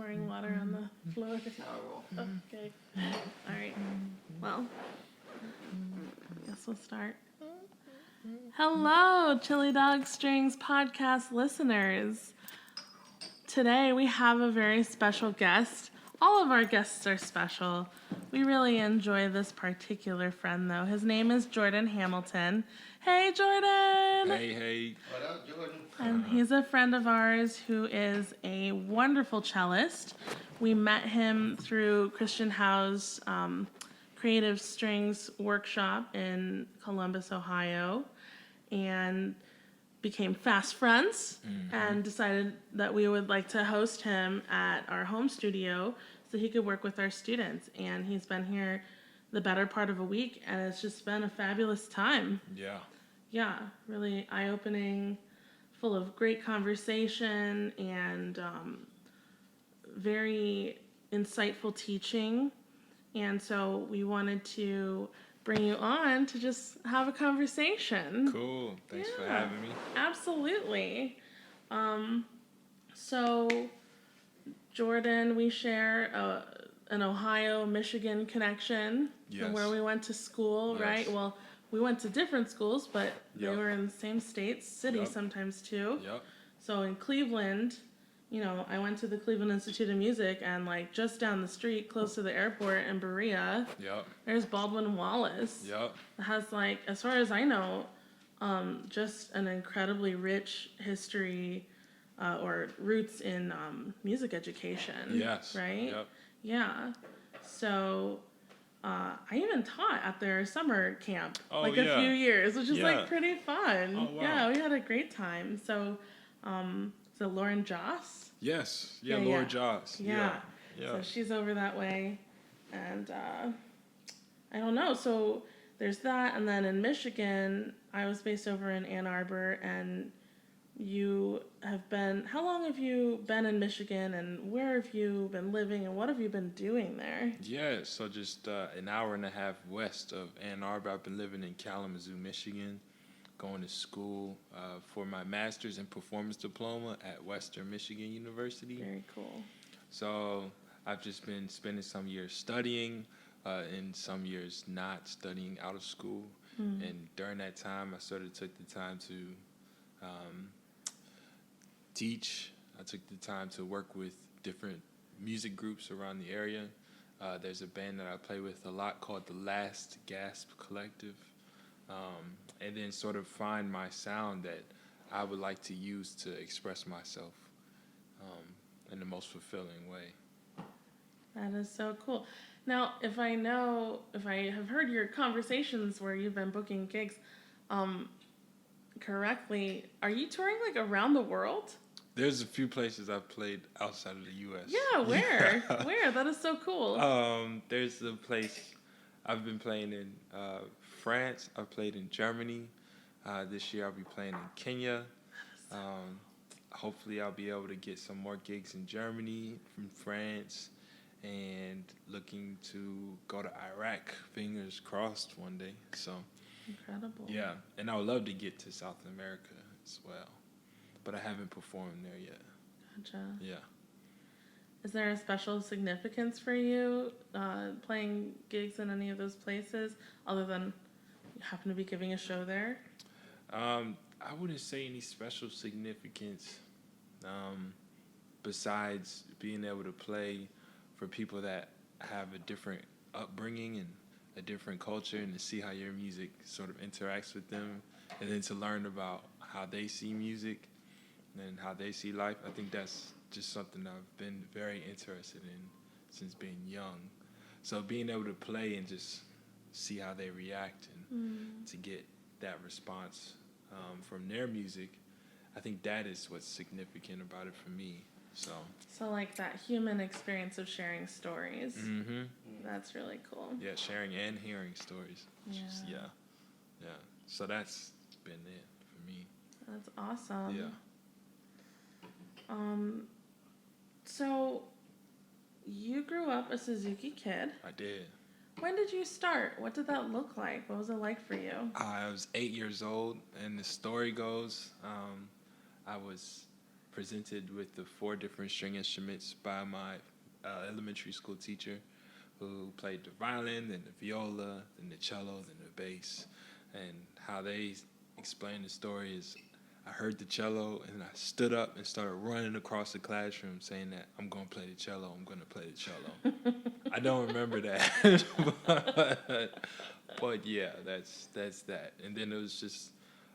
pouring water on the floor. Okay. All right. Well, I guess we'll start. Hello, Chili Dog Strings podcast listeners. Today we have a very special guest. All of our guests are special. We really enjoy this particular friend, though. His name is Jordan Hamilton. Hey, Jordan! Hey. What up, Jordan? And he's a friend of ours who is a wonderful cellist. We met him through Christian Howe's Creative Strings workshop in Columbus, Ohio, and became fast friends and decided that we would like to host him at our home studio so he could work with our students. And he's been here the better part of a week, and it's just been a fabulous time. Yeah, really eye-opening, full of great conversation and very insightful teaching. And so we wanted to bring you on to just have a conversation. Cool. Thanks for having me. Absolutely. So, Jordan, we share an Ohio-Michigan connection from where we went to school, right? Well, we went to different schools, but they were in the same states, cities sometimes too. So in Cleveland, you know, I went to the Cleveland Institute of Music, and like just down the street, close to the airport in Berea, there's Baldwin Wallace. It has, like, as far as I know, just an incredibly rich history or roots in music education. Right? Yeah. So I even taught at their summer camp a few years, which is like pretty fun. Oh, wow. Yeah, we had a great time. So so Lauren Joss? Laura Joss. Yeah. So she's over that way. And I don't know. So there's that. And then in Michigan, I was based over in Ann Arbor, and you have been, how long have you been in Michigan, and where have you been living, and what have you been doing there? So just an hour and a half west of Ann Arbor. I've been living in Kalamazoo, Michigan, going to school for my master's in performance diploma at Western Michigan University. Very cool. So I've just been spending some years studying and some years not studying out of school. And during that time, I sort of took the time to teach. I took the time to work with different music groups around the area. There's a band that I play with a lot called the Last Gasp Collective. And then sort of find my sound that I would like to use to express myself in the most fulfilling way. That is so cool. Now, if I have heard your conversations where you've been booking gigs correctly, are you touring like around the world? There's a few places I've played outside of the U.S. Yeah, where? Where? That is so cool. There's a place I've been playing in France. I've played in Germany. This year I'll be playing in Kenya. Hopefully I'll be able to get some more gigs in Germany, from France, and looking to go to Iraq, fingers crossed, one day. So incredible. Yeah, and I would love to get to South America as well, but I haven't performed there yet. Gotcha. Yeah. Is there a special significance for you playing gigs in any of those places, other than you happen to be giving a show there? I wouldn't say any special significance besides being able to play for people that have a different upbringing and a different culture, and to see how your music sort of interacts with them, and then to learn about how they see music and how they see life. I think that's just something I've been very interested in since being young. So being able to play and just see how they react and to get that response from their music, I think that is what's significant about it for me. So like that human experience of sharing stories. Mm-hmm. That's really cool. Yeah, sharing and hearing stories. Yeah. So that's been it for me. That's awesome. Yeah. So you grew up a Suzuki kid. I did. When did you start? What did that look like? What was it like for you? I was 8 years old, and the story goes, I was presented with the 4 different string instruments by my elementary school teacher, who played the violin, then the viola, then the cello, then the bass. And how they explained the story is, I heard the cello, and I stood up and started running across the classroom saying that I'm going to play the cello, I'm going to play the cello. I don't remember that. but yeah, that's that. And then it was just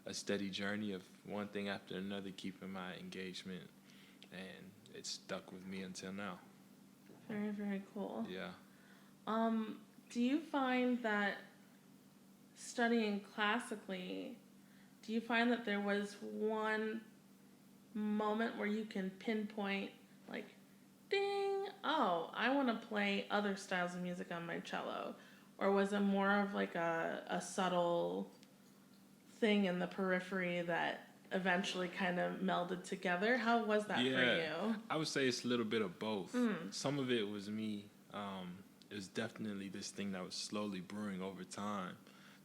a steady journey of one thing after another, keeping my engagement, and it stuck with me until now. Very, very cool. Yeah. Do you find that studying classically, do you find that there was one moment where you can pinpoint, like, ding, oh, I want to play other styles of music on my cello? Or was it more of like a subtle thing in the periphery that eventually kind of melded together? How was that for you? I would say it's a little bit of both. Some of it was me. It was definitely this thing that was slowly brewing over time,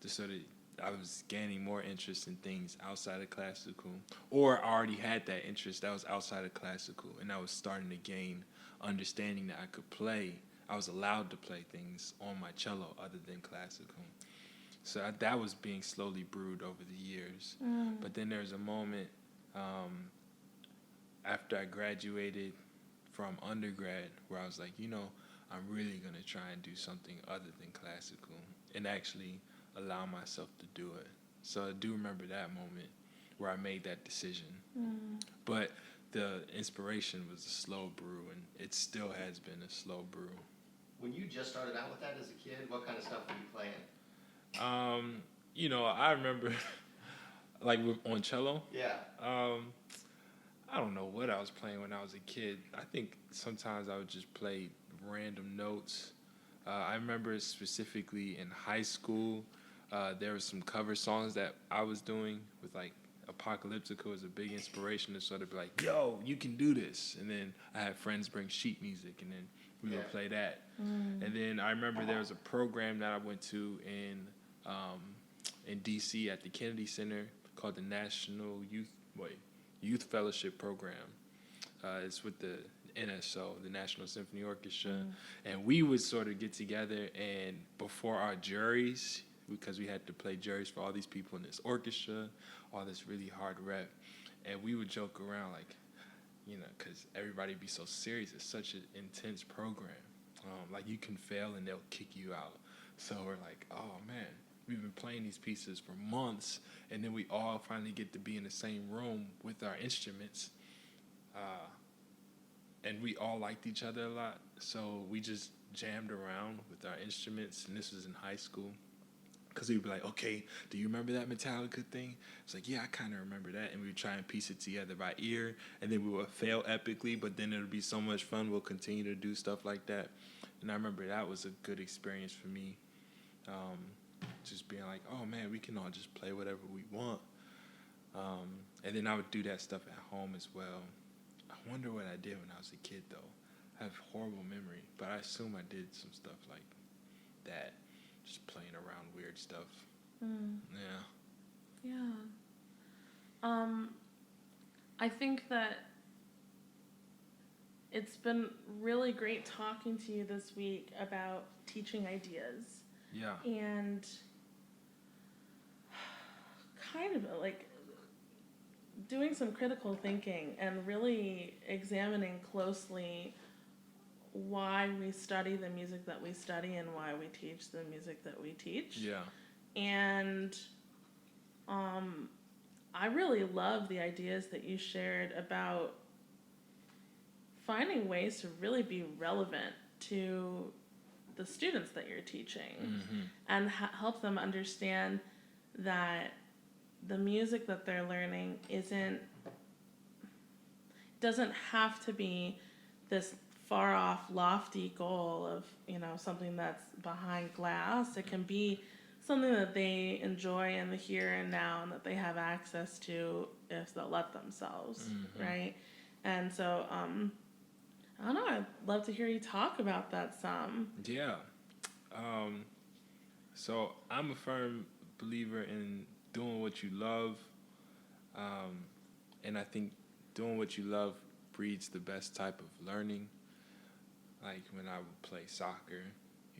just so that I was gaining more interest in things outside of classical, or I already had that interest that was outside of classical, and I was starting to gain understanding that I could play. I was allowed to play things on my cello other than classical. So that was being slowly brewed over the years. But then there's a moment after I graduated from undergrad where I was like, I'm really going to try and do something other than classical and actually allow myself to do it. So I do remember that moment where I made that decision. But the inspiration was a slow brew, and it still has been a slow brew. When you just started out with that as a kid, what kind of stuff were you playing? I remember, like on cello. Yeah. I don't know what I was playing when I was a kid. I think sometimes I would just play random notes. I remember specifically in high school, there were some cover songs that I was doing with, like, Apocalyptica was a big inspiration to sort of be like, yo, you can do this. And then I had friends bring sheet music, and then we would play that. And then I remember there was a program that I went to in D.C. at the Kennedy Center called the National Youth Fellowship Program. It's with the NSO, the National Symphony Orchestra. And we would sort of get together, and before our juries, because we had to play juries for all these people in this orchestra, all this really hard rep, and we would joke around like, because everybody be so serious. It's such an intense program. Like, you can fail and they'll kick you out. So we're like, oh man, we've been playing these pieces for months, and then we all finally get to be in the same room with our instruments. And we all liked each other a lot, so we just jammed around with our instruments, and this was in high school. Because we'd be like, okay, do you remember that Metallica thing? It's like, yeah, I kind of remember that. And we would try and piece it together by ear, and then we would fail epically, but then it would be so much fun. We'll continue to do stuff like that. And I remember that was a good experience for me, just being like, oh, man, we can all just play whatever we want. And then I would do that stuff at home as well. I wonder what I did when I was a kid, though. I have horrible memory, but I assume I did some stuff like that. Just playing around weird stuff. Yeah. I think that it's been really great talking to you this week about teaching ideas. Yeah. And kind of like doing some critical thinking and really examining closely why we study the music that we study and why we teach the music that we teach. Yeah. And I really love the ideas that you shared about finding ways to really be relevant to the students that you're teaching and help them understand that the music that they're learning doesn't have to be this far off, lofty goal of, something that's behind glass. It can be something that they enjoy in the here and now and that they have access to if they'll let themselves, right? And so, I don't know, I'd love to hear you talk about that some. Yeah. So I'm a firm believer in doing what you love. And I think doing what you love breeds the best type of learning. Like when I would play soccer,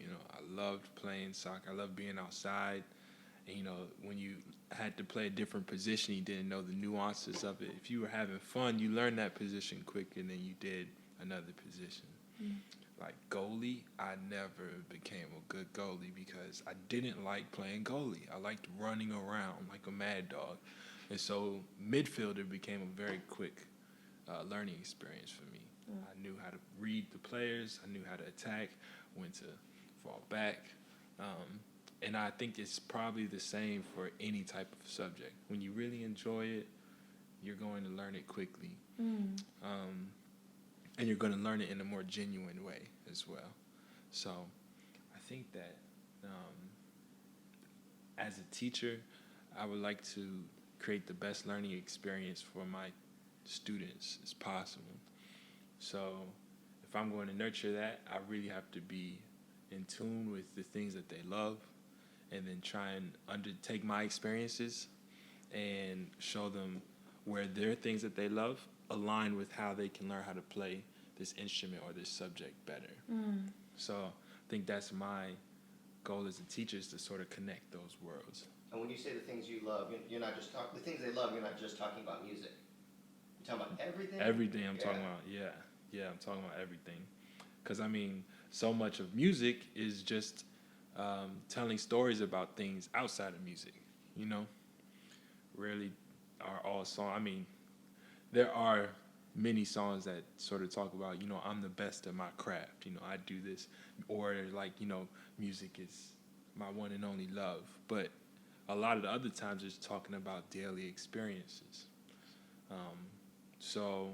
I loved playing soccer. I loved being outside. And, when you had to play a different position, you didn't know the nuances of it. If you were having fun, you learned that position quicker than you did another position. Like goalie, I never became a good goalie because I didn't like playing goalie. I liked running around like a mad dog. And so midfielder became a very quick learning experience for me. I knew how to read the players. I knew how to attack, when to fall back. And I think it's probably the same for any type of subject. When you really enjoy it, you're going to learn it quickly. And you're going to learn it in a more genuine way as well. So I think that as a teacher, I would like to create the best learning experience for my students as possible. So if I'm going to nurture that, I really have to be in tune with the things that they love, and then try and undertake my experiences and show them where their things that they love align with how they can learn how to play this instrument or this subject better. So I think that's my goal as a teacher, is to sort of connect those worlds. And when you say the things you love, you're not just talking, the things they love, you're not just talking about music. You're talking about everything? Everything I'm talking about, yeah, I'm talking about everything. Because, so much of music is just telling stories about things outside of music, Rarely are all songs. There are many songs that sort of talk about, I'm the best at my craft, I do this. Or like, music is my one and only love. But a lot of the other times it's talking about daily experiences. So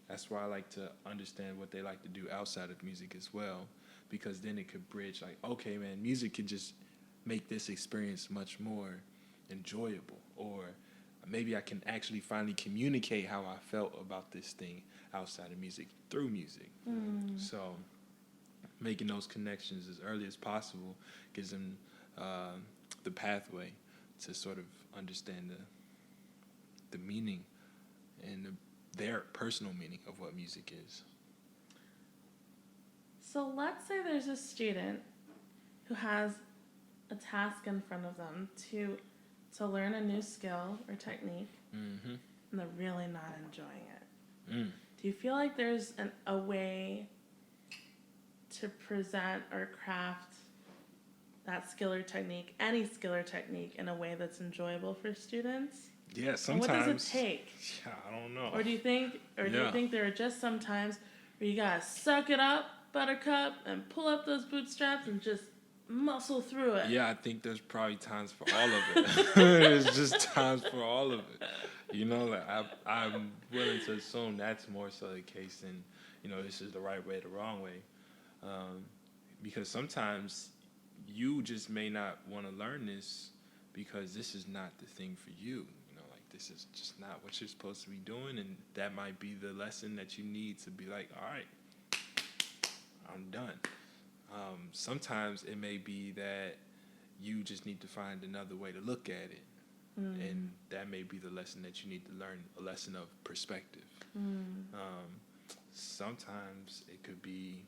that's why I like to understand what they like to do outside of music as well, because then it could bridge like, okay, man, music can just make this experience much more enjoyable, or maybe I can actually finally communicate how I felt about this thing outside of music through music. So making those connections as early as possible gives them the pathway to sort of understand the meaning and their personal meaning of what music is. So let's say there's a student who has a task in front of them to learn a new skill or technique, and they're really not enjoying it. Do you feel like there's a way to present or craft that skill or technique, any skill or technique, in a way that's enjoyable for students? Yeah, sometimes. And what does it take? Yeah, I don't know. Or do you think there are just some times where you gotta suck it up, buttercup, and pull up those bootstraps and just muscle through it? Yeah, I think there's probably times for all of it. There's just times for all of it. I'm willing to assume that's more so the case than, this is the right way, the wrong way. Because sometimes you just may not want to learn this because this is not the thing for you. This is just not what you're supposed to be doing, and that might be the lesson that you need to be like, all right, I'm done. Sometimes it may be that you just need to find another way to look at it, and that may be the lesson that you need to learn, a lesson of perspective. Sometimes it could be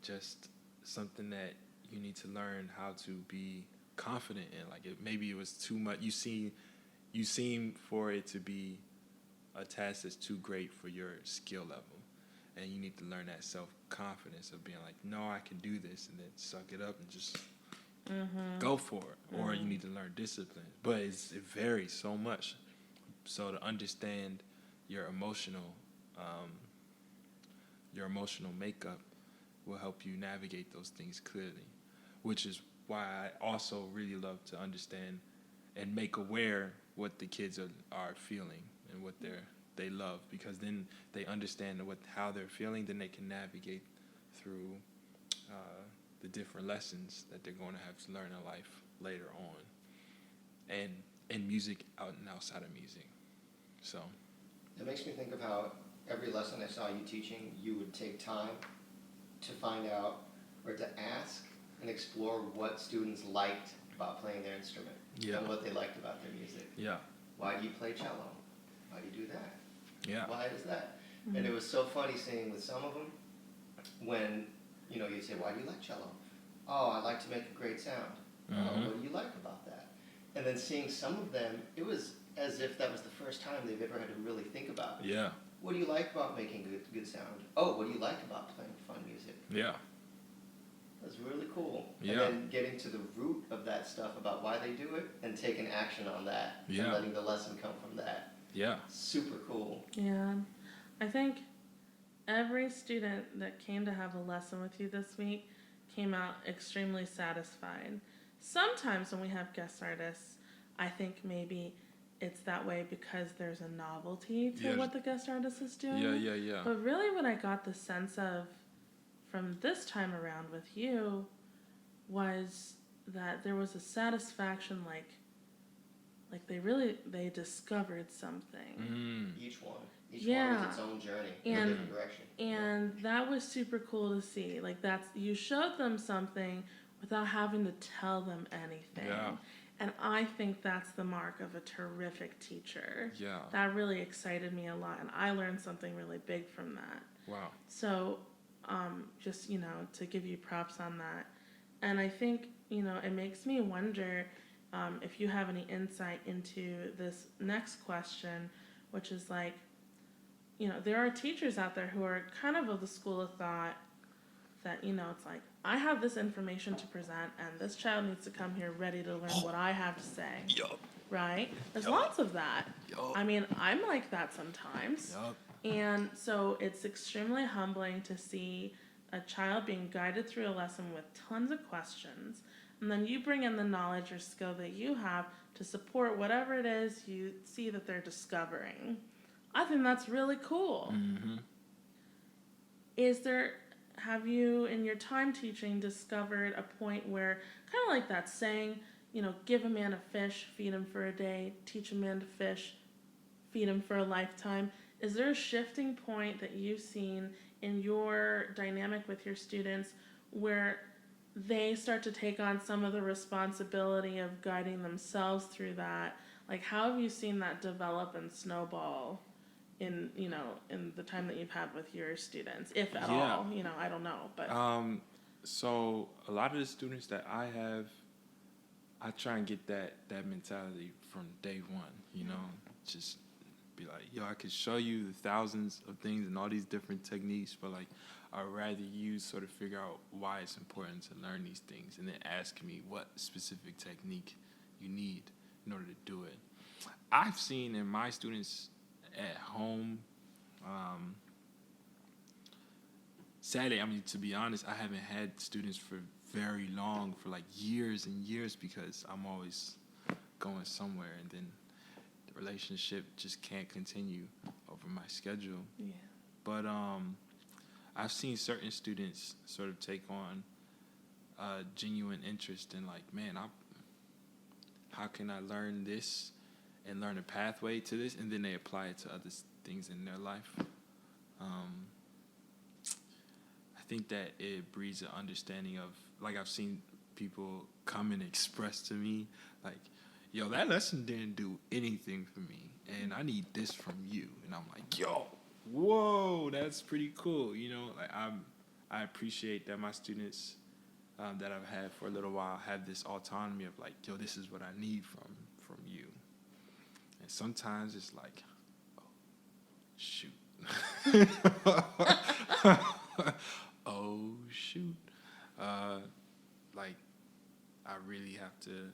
just something that you need to learn how to be confident in. Like maybe it was too much. You seem for it to be a task that's too great for your skill level, and you need to learn that self-confidence of being like, no, I can do this, and then suck it up and just go for it. Or you need to learn discipline, but it varies so much. So to understand your emotional makeup will help you navigate those things clearly, which is why I also really love to understand and make aware what the kids are feeling and what they love, because then they understand how they're feeling, then they can navigate through the different lessons that they're going to have to learn in life later on, and in music and outside of music. So it makes me think of how every lesson I saw you teaching, you would take time to find out or to ask and explore what students liked about playing their instrument and what they liked about their music. Yeah. why do you play cello? Why do you do that? Yeah. Why is that? And it was so funny seeing with some of them, when, you know, you say, why do you like cello? Oh, I like to make a great sound. Oh, what do you like about that? And then seeing some of them, it was as if that was the first time they've ever had to really think about it. Yeah. What do you like about making good sound? Oh, what do you like about playing fun music? Yeah. That's really cool. Yeah. And then getting to the root of that stuff about why they do it and taking action on that Yeah. and letting the lesson come from that. Yeah. Super cool. Yeah. I think every student that came to have a lesson with you this week came out extremely satisfied. Sometimes when we have guest artists, I think maybe it's that way because there's a novelty to what the guest artist is doing. Yeah. But really what I got the sense of from this time around with you was that there was a satisfaction, like they discovered something. Each one with its own journey in a different direction. And that was super cool to see. Like you showed them something without having to tell them anything. Yeah. And I think that's the mark of a terrific teacher. Yeah. That really excited me a lot, and I learned something really big from that. Wow. So, just, to give you props on that. And I think, it makes me wonder if you have any insight into this next question, which is like, there are teachers out there who are kind of the school of thought that, it's like, I have this information to present, and this child needs to come here ready to learn what I have to say. Yup. Right? There's lots of that. Yup. I mean, I'm like that sometimes. Yup. And so it's extremely humbling to see a child being guided through a lesson with tons of questions, and then you bring in the knowledge or skill that you have to support whatever it is you see that they're discovering. I think that's really cool. Mm-hmm. Have you, in your time teaching, discovered a point where, kind of like that saying, give a man a fish, feed him for a day, teach a man to fish, feed him for a lifetime? Is there a shifting point that you've seen in your dynamic with your students where they start to take on some of the responsibility of guiding themselves through that? Like, how have you seen that develop and snowball in the time that you've had with your students, if at all? I don't know, but so a lot of the students that I have, I try and get that mentality from day one. Just be like, I could show you the thousands of things and all these different techniques, but like, I'd rather you sort of figure out why it's important to learn these things, and then ask me what specific technique you need in order to do it. I've seen in my students at home, sadly, to be honest, I haven't had students for very long, for like years and years, because I'm always going somewhere, and then the relationship just can't continue over my schedule. Yeah. But I've seen certain students sort of take on genuine interest in, like, man, how can I learn this and learn a pathway to this, and then they apply it to other things in their life. I think that it breeds an understanding of, like, I've seen people come and express to me, like, that lesson didn't do anything for me, and I need this from you. And I'm like, whoa, that's pretty cool. Like, I appreciate that my students that I've had for a little while have this autonomy of, like, this is what I need from you. And sometimes it's like, oh, shoot. Oh, shoot. Like, I really have to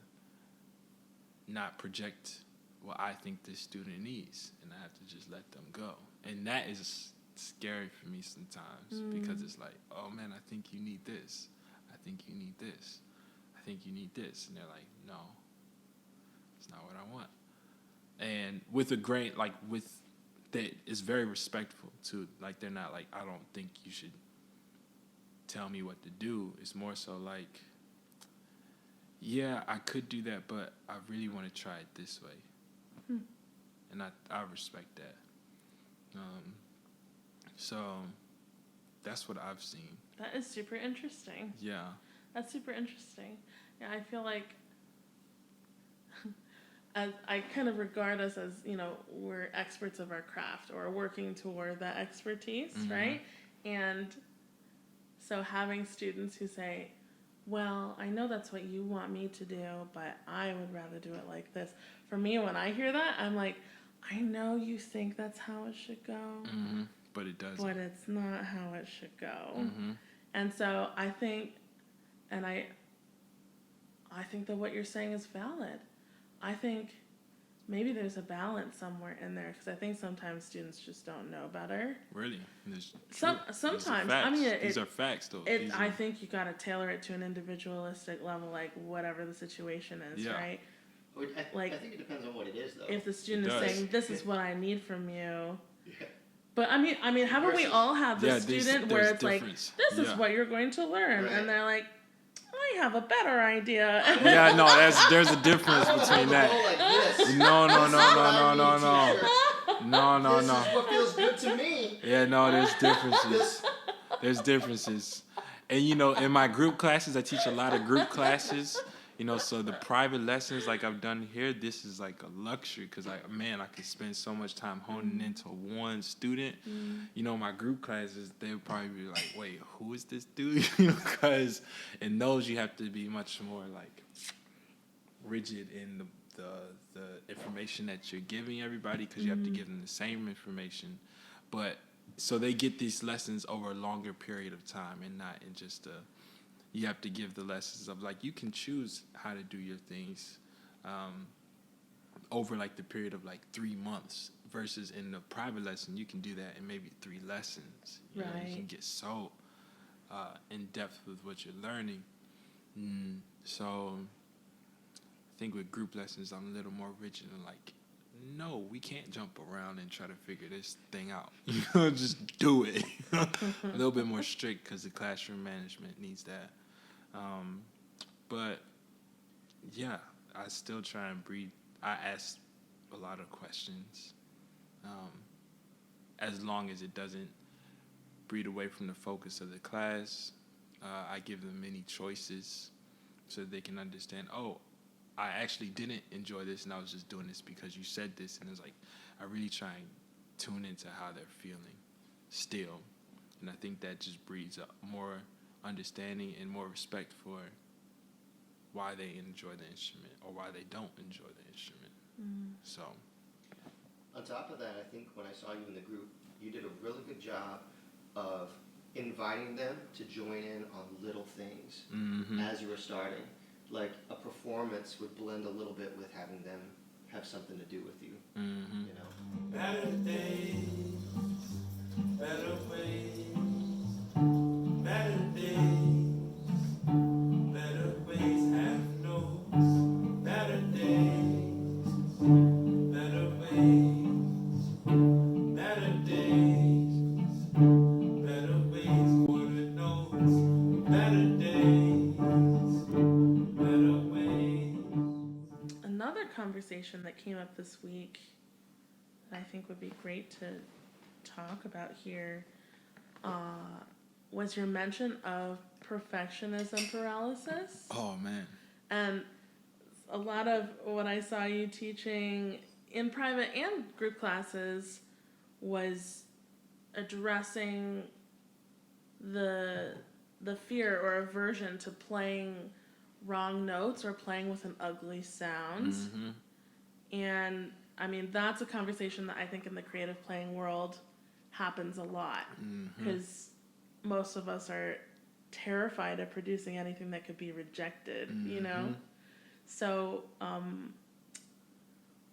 not project what I think this student needs, and I have to just let them go. And that is scary for me sometimes, because it's like, oh, man, I think you need this. I think you need this. I think you need this. And they're like, no, it's not what I want. And with a grain, like, with that, it's very respectful too. Like, they're not like, I don't think you should tell me what to do. It's more so like, yeah, I could do that, but I really want to try it this way. And I respect that. So that's what I've seen. That is super interesting. Yeah. That's super interesting. Yeah, I feel like as I kind of regard us as, we're experts of our craft or working toward that expertise, right? And so having students who say, well, I know that's what you want me to do, but I would rather do it like this. For me, when I hear that, I'm like, I know you think that's how it should go, but it doesn't. But it's not how it should go. And so I think, and I think that what you're saying is valid. I think maybe there's a balance somewhere in there, because I think sometimes students just don't know better. Really? Sometimes. I mean, these are facts, though. I think you got to tailor it to an individualistic level, like whatever the situation is, right? I think it depends on what it is, though. If the student is saying, "This is what I need from you," yeah. But I mean, haven't we all had the student where it's like, "This is what you're going to learn," and they're like, I have a better idea. Yeah, no, there's a difference between that. No. This is what feels good to me. Yeah, no, there's differences. There's differences. And, in my group classes, I teach a lot of group classes. So the private lessons like I've done here, this is like a luxury because I could spend so much time honing into one student. My group classes, they'll probably be like, wait, who is this dude? Because in those you have to be much more like rigid in the information that you're giving everybody, because you have to give them the same information. But so they get these lessons over a longer period of time and not in just you have to give the lessons of like you can choose how to do your things over like the period of like 3 months, versus in the private lesson you can do that in maybe 3 lessons. You can get so in depth with what you're learning. So I think with group lessons I'm a little more rigid and like, no, we can't jump around and try to figure this thing out. Just do it. A little bit more strict because the classroom management needs that. But yeah, I still try and breed. I ask a lot of questions, as long as it doesn't breed away from the focus of the class. I give them many choices so that they can understand, I actually didn't enjoy this, and I was just doing this because you said this. And it's like, I really try and tune into how they're feeling still. And I think that just breeds up more understanding and more respect for why they enjoy the instrument or why they don't enjoy the instrument. So, on top of that, I think when I saw you in the group, you did a really good job of inviting them to join in on little things as you were starting. Like a performance would blend a little bit with having them have something to do with you. Better days, better ways, better days, better ways have notes. Better days, better ways, better days, better ways for the notes. Better days, better ways. Another conversation that came up this week that I think would be great to talk about here was your mention of perfectionism paralysis. oh man. And a lot of what I saw you teaching in private and group classes was addressing the fear or aversion to playing wrong notes or playing with an ugly sound. And I mean, that's a conversation that I think in the creative playing world happens a lot, because most of us are terrified of producing anything that could be rejected, So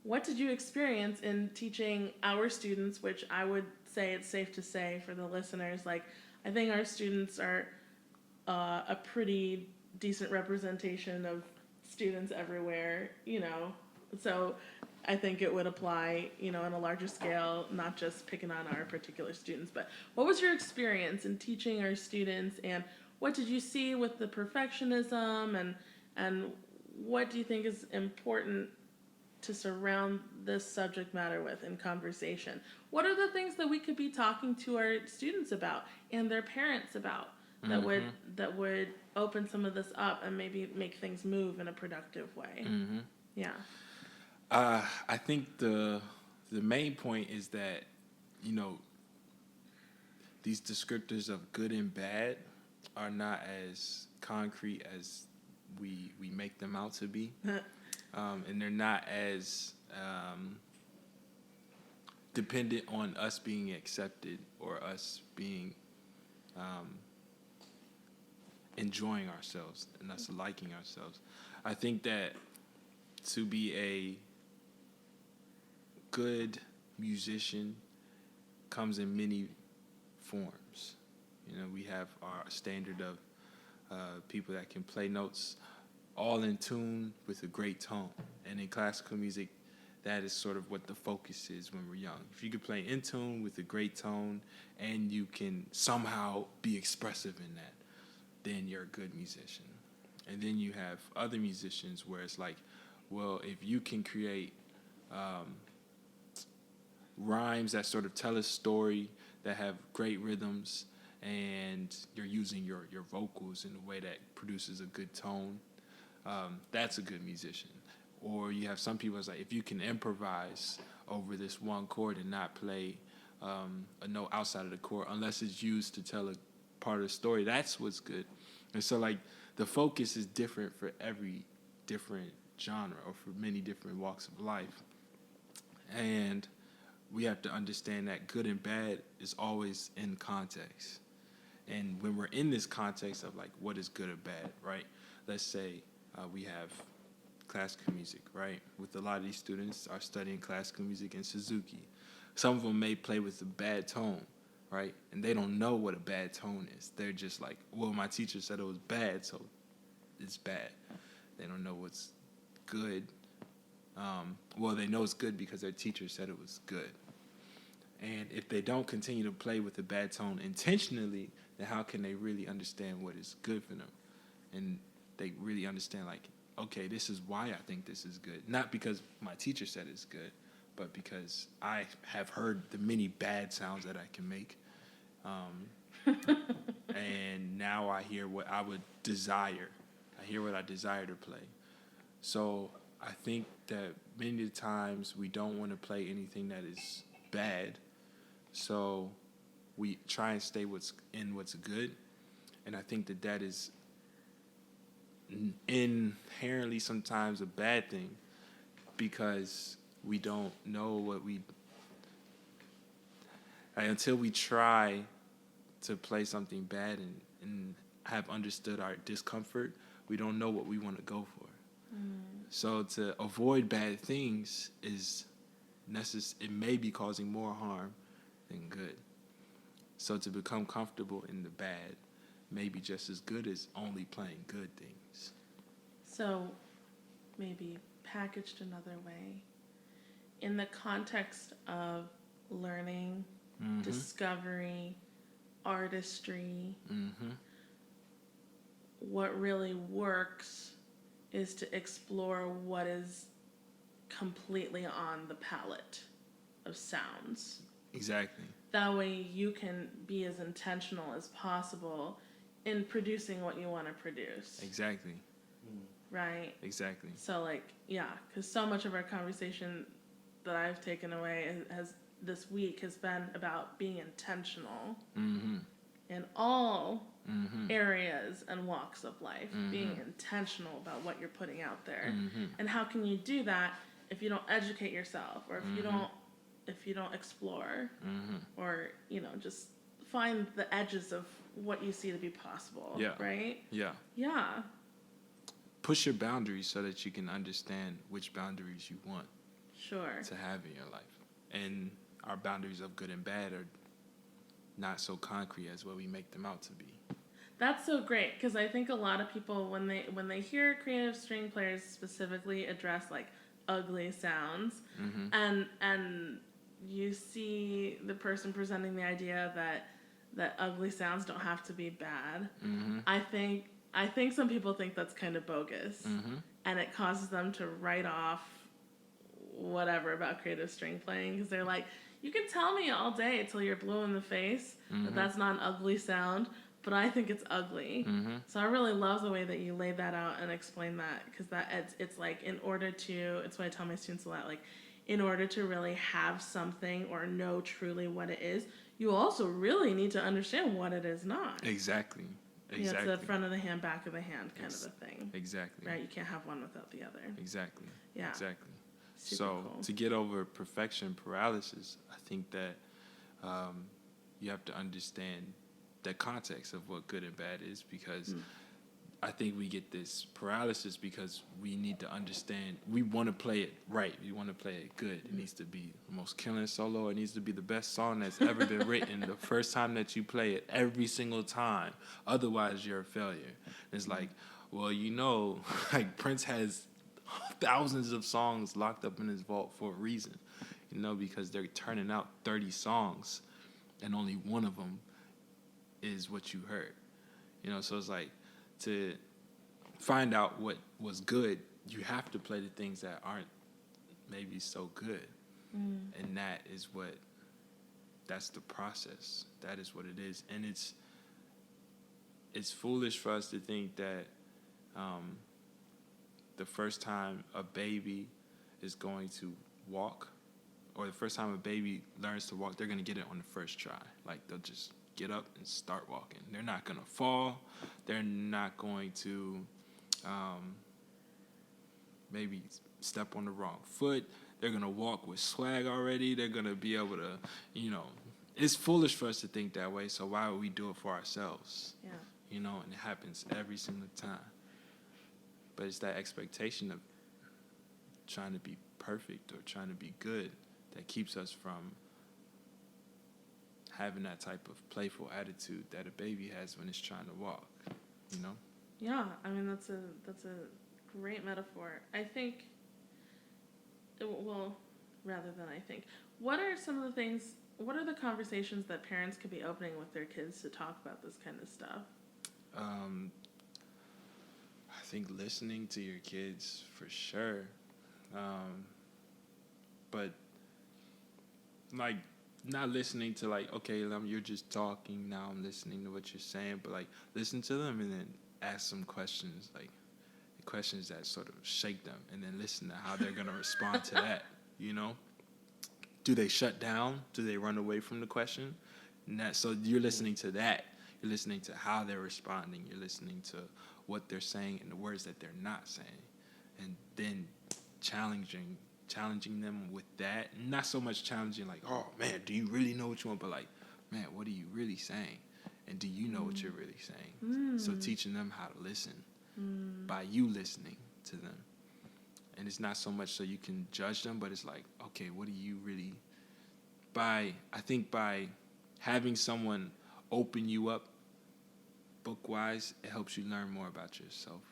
what did you experience in teaching our students, which I would say it's safe to say for the listeners, like I think our students are a pretty decent representation of students everywhere, so I think it would apply, on a larger scale, not just picking on our particular students. But what was your experience in teaching our students, and what did you see with the perfectionism, and what do you think is important to surround this subject matter with in conversation? What are the things that we could be talking to our students about and their parents about that would open some of this up and maybe make things move in a productive way? Yeah. I think the main point is that, you know, these descriptors of good and bad are not as concrete as we make them out to be, and they're not as dependent on us being accepted or us being enjoying ourselves and us liking ourselves. I think that to be a good musician comes in many forms. You know, we have our standard of people that can play notes all in tune with a great tone. And in classical music, that is sort of what the focus is when we're young. If you can play in tune with a great tone and you can somehow be expressive in that, then you're a good musician. And then you have other musicians where it's like, well, if you can create rhymes that sort of tell a story, that have great rhythms, and you're using your vocals in a way that produces a good tone, that's a good musician. Or you have some people, it's like, if you can improvise over this one chord and not play a note outside of the chord unless it's used to tell a part of the story, that's what's good. And so, like, the focus is different for every different genre or for many different walks of life. And we have to understand that good and bad is always in context. And when we're in this context of, like, what is good or bad, right? Let's say we have classical music, right? With a lot of these students are studying classical music in Suzuki. Some of them may play with a bad tone, right? And they don't know what a bad tone is. They're just like, well, my teacher said it was bad, so it's bad. They don't know what's good. Well, they know it's good because their teacher said it was good. And if they don't continue to play with a bad tone intentionally, then how can they really understand what is good for them? And they really understand, like, okay, this is why I think this is good. Not because my teacher said it's good, but because I have heard the many bad sounds that I can make. And now I hear what I would desire. I hear what I desire to play. So I think that many times we don't want to play anything that is bad. So we try and stay what's good. And I think that is inherently sometimes a bad thing because we don't know what until we try to play something bad and have understood our discomfort, we don't know what we want to go for. So to avoid bad things it may be causing more harm than good. So to become comfortable in the bad may be just as good as only playing good things. So maybe packaged another way, in the context of learning, discovery, artistry, what really works is to explore what is completely on the palette of sounds. Exactly. That way you can be as intentional as possible in producing what you want to produce. Exactly. Right? Exactly. So, like, yeah, because so much of our conversation that I've taken away this week has been about being intentional in all areas and walks of life, being intentional about what you're putting out there. And how can you do that if you don't educate yourself, or if you don't explore, or, you know, just find the edges of what you see to be possible, right? Yeah. Push your boundaries so that you can understand which boundaries you want to have in your life. And our boundaries of good and bad are not so concrete as what we make them out to be. That's so great, because I think a lot of people, when they hear creative string players specifically address, like, ugly sounds, and you see the person presenting the idea that ugly sounds don't have to be bad, I think some people think that's kind of bogus, and it causes them to write off whatever about creative string playing, because they're like, you can tell me all day till you're blue in the face that that's not an ugly sound, but I think it's ugly. So I really love the way that you laid that out and explained that, because it's like, in order to, it's what I tell my students a lot, like, in order to really have something or know truly what it is, you also really need to understand what it is not. Exactly. It's the front of the hand, back of the hand kind of a thing. Exactly. Right? You can't have one without the other. Exactly. Yeah. Exactly. Super So cool. to get over perfection paralysis, I think that you have to understand the context of what good and bad is, because I think we get this paralysis because we need to understand, we want to play it right, we want to play it good. It needs to be the most killing solo, it needs to be the best song that's ever been written the first time that you play it, every single time, otherwise you're a failure. It's like, well, like Prince has thousands of songs locked up in his vault for a reason, because they're turning out 30 songs and only one of them is what you heard. So it's like, to find out what was good, you have to play the things that aren't maybe so good. And that's the process. That is what it is. And it's foolish for us to think that the first time a baby is going to walk, or the first time a baby learns to walk, they're going to get it on the first try. Like, they'll just get up and start walking. They're not going to fall. They're not going to maybe step on the wrong foot. They're going to walk with swag already. They're going to be able to, it's foolish for us to think that way, so why would we do it for ourselves? Yeah. And it happens every single time. But it's that expectation of trying to be perfect or trying to be good that keeps us from having that type of playful attitude that a baby has when it's trying to walk, Yeah, I mean, that's a great metaphor. I think, what are the conversations that parents could be opening with their kids to talk about this kind of stuff? I think listening to your kids, for sure. But, like, not listening to, like, okay, you're just talking, now I'm listening to what you're saying, but, like, listen to them and then ask some questions, like, questions that sort of shake them, and then listen to how they're going to respond to that, Do they shut down? Do they run away from the question? So you're listening to that. You're listening to how they're responding. You're listening to what they're saying and the words that they're not saying. And then challenging them with that. Not so much challenging like, oh, man, do you really know what you want? But like, man, what are you really saying? And do you know what you're really saying? So teaching them how to listen by you listening to them. And it's not so much so you can judge them, but it's like, okay, what do you really... I think by having someone open you up book-wise, it helps you learn more about yourself.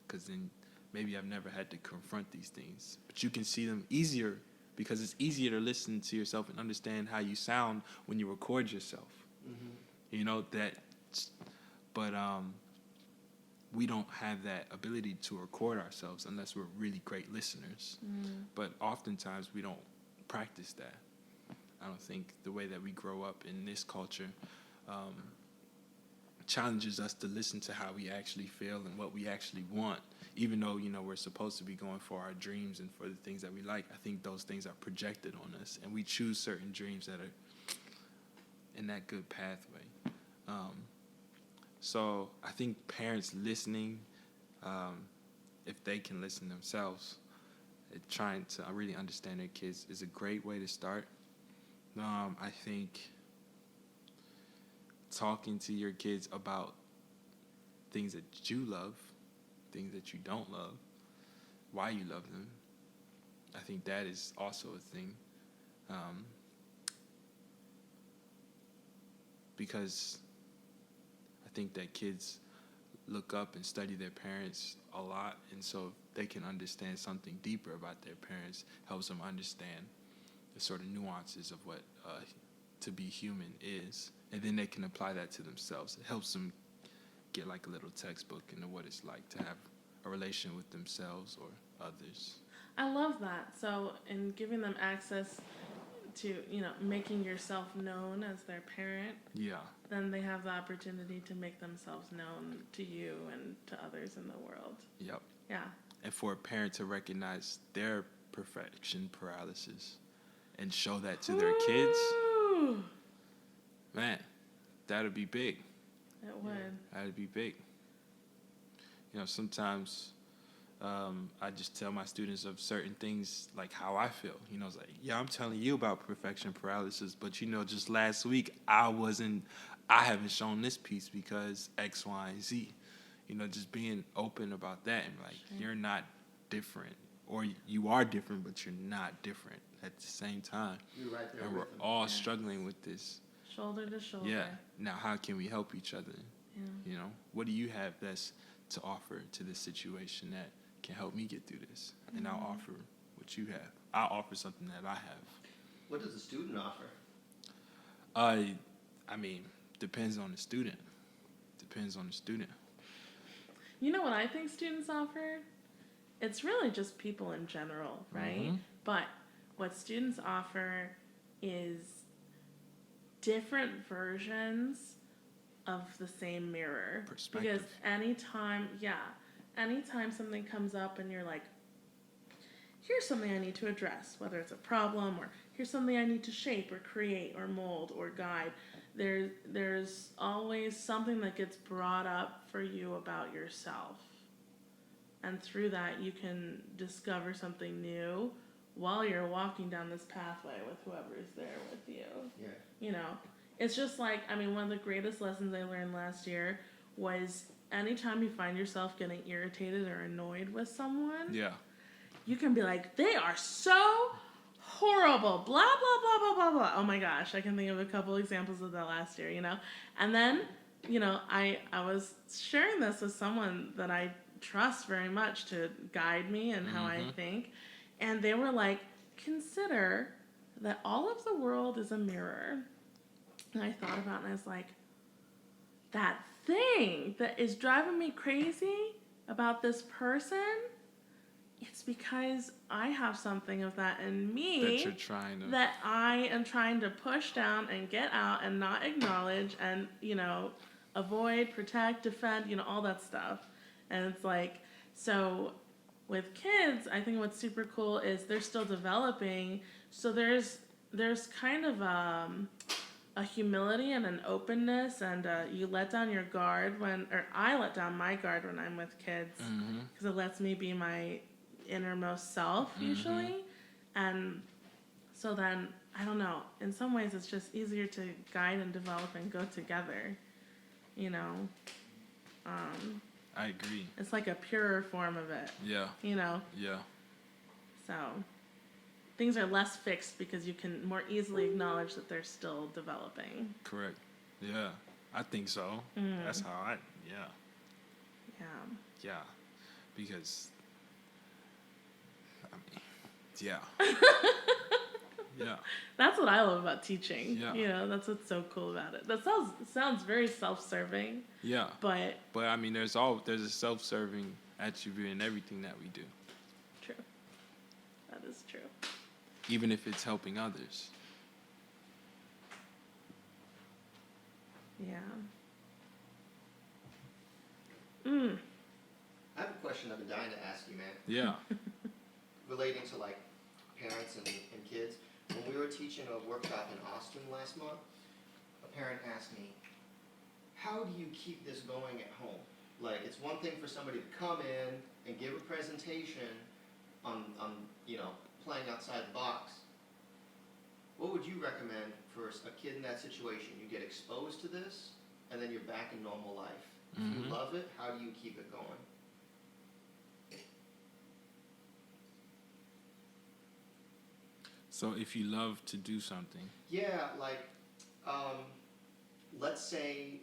Because then maybe I've never had to confront these things. But you can see them easier because it's easier to listen to yourself and understand how you sound when you record yourself. But we don't have that ability to record ourselves unless we're really great listeners. But oftentimes we don't practice that. I don't think the way that we grow up in this culture challenges us to listen to how we actually feel and what we actually want. Even though, we're supposed to be going for our dreams and for the things that we like, I think those things are projected on us. And we choose certain dreams that are in that good pathway. So I think parents listening, if they can listen themselves, trying to really understand their kids is a great way to start. I think talking to your kids about things that you love, things that you don't love, why you love them, I think that is also a thing. Because I think that kids look up and study their parents a lot, and so if they can understand something deeper about their parents, helps them understand the sort of nuances of what to be human is, and then they can apply that to themselves. It helps them get like a little textbook into what it's like to have a relation with themselves or others. I love that. So in giving them access to, making yourself known as their parent, Yeah. then they have the opportunity to make themselves known to you and to others in the world. Yep. Yeah. And for a parent to recognize their perfection paralysis and show that to their kids, man, that'd be big. It would. That'd be big. Sometimes I just tell my students of certain things, like how I feel. It's like, yeah, I'm telling you about perfection paralysis, but just last week I haven't shown this piece because X, Y, and Z. Just being open about that and like, sure. You're not different, or you are different, but you're not different at the same time. You're right there. And we're all struggling with this. Shoulder to shoulder. Yeah. Now, how can we help each other? Yeah. What do you have that's to offer to this situation that can help me get through this? And I'll offer what you have. I'll offer something that I have. What does the student offer? Depends on the student. Depends on the student. You know what I think students offer? It's really just people in general, right? Mm-hmm. But what students offer is different versions of the same mirror. Perspective. Because anytime something comes up and you're like, here's something I need to address, whether it's a problem or here's something I need to shape or create or mold or guide, there's always something that gets brought up for you about yourself. And through that, you can discover something new while you're walking down this pathway with whoever's there with you. Yeah. It's just like, one of the greatest lessons I learned last year was anytime you find yourself getting irritated or annoyed with someone, you can be like, they are so horrible, blah, blah, blah, blah, blah, blah. Oh my gosh, I can think of a couple examples of that last year, And then, I was sharing this with someone that I trust very much to guide me and how I think. And they were like, consider that all of the world is a mirror. And I thought about it and I was like, that thing that is driving me crazy about this person, it's because I have something of that in me that I am trying to push down and get out and not acknowledge and, avoid, protect, defend, all that stuff. And it's like, so with kids, I think what's super cool is they're still developing. So there's kind of a humility and an openness, and you let down your guard I let down my guard when I'm with kids, because it lets me be my innermost self usually. And so then, I don't know, in some ways it's just easier to guide and develop and go together, I agree. It's like a purer form of it. Yeah. Yeah. So things are less fixed because you can more easily acknowledge that they're still developing. Correct. Yeah. I think so. That's how yeah. Because, yeah. Yeah. That's what I love about teaching. Yeah. That's what's so cool about it. That sounds very self-serving. Yeah. But there's a self-serving attribute in everything that we do. True. That is true. Even if it's helping others. Yeah. I have a question I've been dying to ask you, man. Yeah. Relating to like parents and kids. When we were teaching a workshop in Austin last month, a parent asked me, how do you keep this going at home? Like, it's one thing for somebody to come in and give a presentation on playing outside the box. What would you recommend for a kid in that situation? You get exposed to this, and then you're back in normal life. If you love it, how do you keep it going? So if you love to do something. Yeah, like, let's say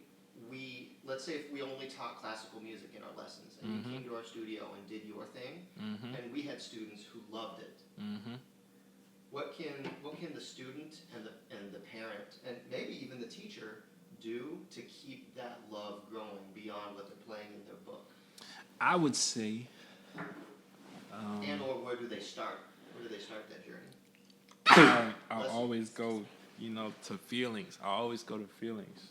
if we only taught classical music in our lessons, and you came to our studio and did your thing, and we had students who loved it. What can the student and the parent and maybe even the teacher do to keep that love growing beyond what they're playing in their book? I would say. Or where do they start? Where do they start that journey? I'll always go, to feelings. I always go to feelings.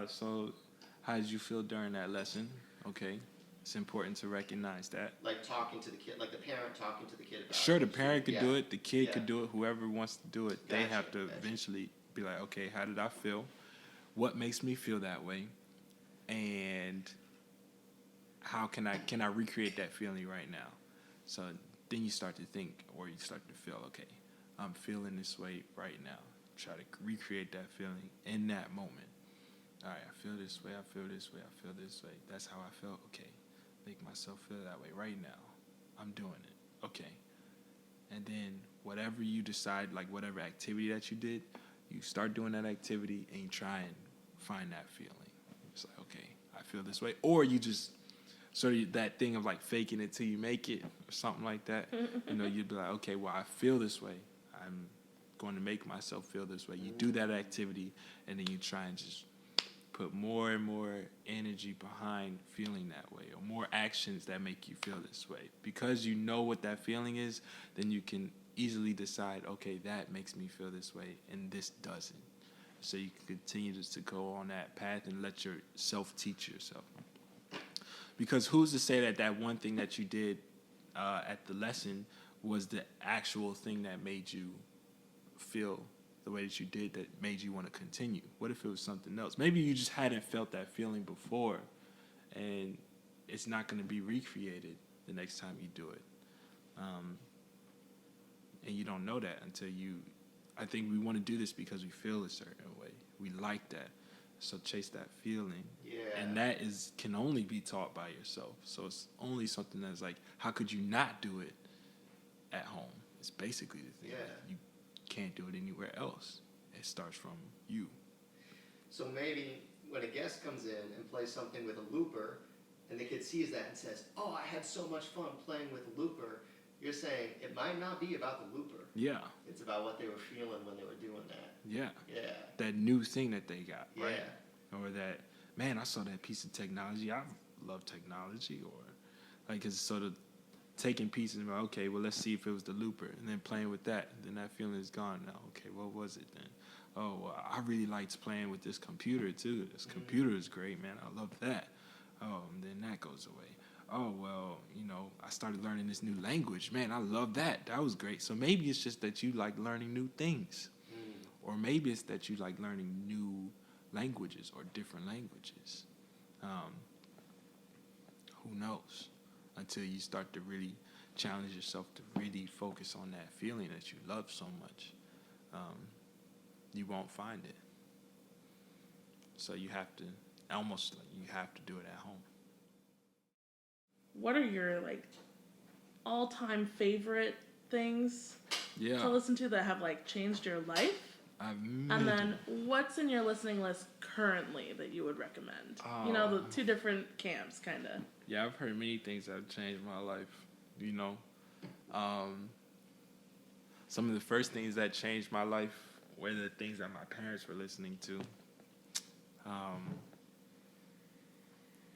So how did you feel during that lesson? Okay. It's important to recognize that. Like talking to the kid, like the parent talking to the kid about Sure, it. the parent could do it, the kid Yeah. could do it, whoever wants to do it. They have to eventually be like, okay, how did I feel? What makes me feel that way? And how can I recreate that feeling right now? So then you start to think, or you start to feel, okay, I'm feeling this way right now. Try to recreate that feeling in that moment. All right, I feel this way, I feel this way, I feel this way. That's how I felt. Okay, make myself feel that way right now. I'm doing it. Okay. And then whatever you decide, like whatever activity that you did, you start doing that activity and you try and find that feeling. It's like, okay, I feel this way. Or you just sort of that thing of like faking it till you make it or something like that. You'd be like, okay, well, I feel this way. I'm going to make myself feel this way. You do that activity and then you try and just put more and more energy behind feeling that way, or more actions that make you feel this way. Because you know what that feeling is, then you can easily decide, okay, that makes me feel this way and this doesn't. So you can continue just to go on that path and let yourself teach yourself. Because who's to say that one thing that you did at the lesson was the actual thing that made you feel the way that you did, that made you want to continue? What if it was something else? Maybe you just hadn't felt that feeling before, and it's not going to be recreated the next time you do it. And you don't know that until I think we want to do this because we feel a certain way. We like that. So chase that feeling. Yeah. And that can only be taught by yourself. So it's only something that's like, how could you not do it at home? It's basically the thing. Yeah. You can't do it anywhere else. It starts from you. So maybe when a guest comes in and plays something with a looper, and the kid sees that and says, oh, I had so much fun playing with a looper, you're saying it might not be about the looper. Yeah. It's about what they were feeling when they were doing that. Yeah. Yeah. That new thing that they got, right? Yeah. Or that, man, I saw that piece of technology. I love technology. Or like it's sort of taking pieces and okay, well, let's see if it was the looper, and then playing with that. Then that feeling is gone now. Okay, what was it then? Oh, well, I really liked playing with this computer too. This computer is great, man. I love that. Oh, and then that goes away. Oh, well, I started learning this new language. Man, I love that. That was great. So maybe it's just that you like learning new things. Or maybe it's that you like learning new languages or different languages. Who knows? Until you start to really challenge yourself to really focus on that feeling that you love so much, you won't find it. So you have to do it at home. What are your all-time favorite things to listen to that have changed your life? And then what's in your listening list currently that you would recommend? The two different camps, kind of. Yeah, I've heard many things that have changed my life. Some of the first things that changed my life were the things that my parents were listening to.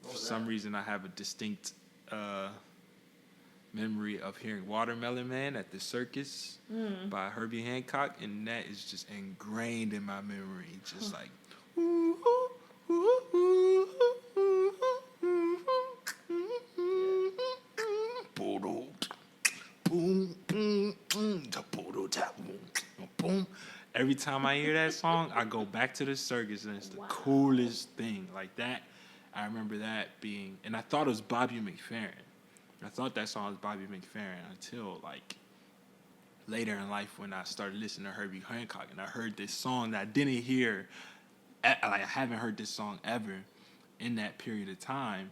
For some reason, I have a distinct memory of hearing Watermelon Man at the Circus by Herbie Hancock, and that is just ingrained in my memory. Just like, every time I hear that song, I go back to the circus, and it's the coolest thing. Like that, I remember that being, and I thought it was Bobby McFerrin. I thought that song was Bobby McFerrin until later in life when I started listening to Herbie Hancock and I heard this song that I didn't hear, I haven't heard this song ever in that period of time,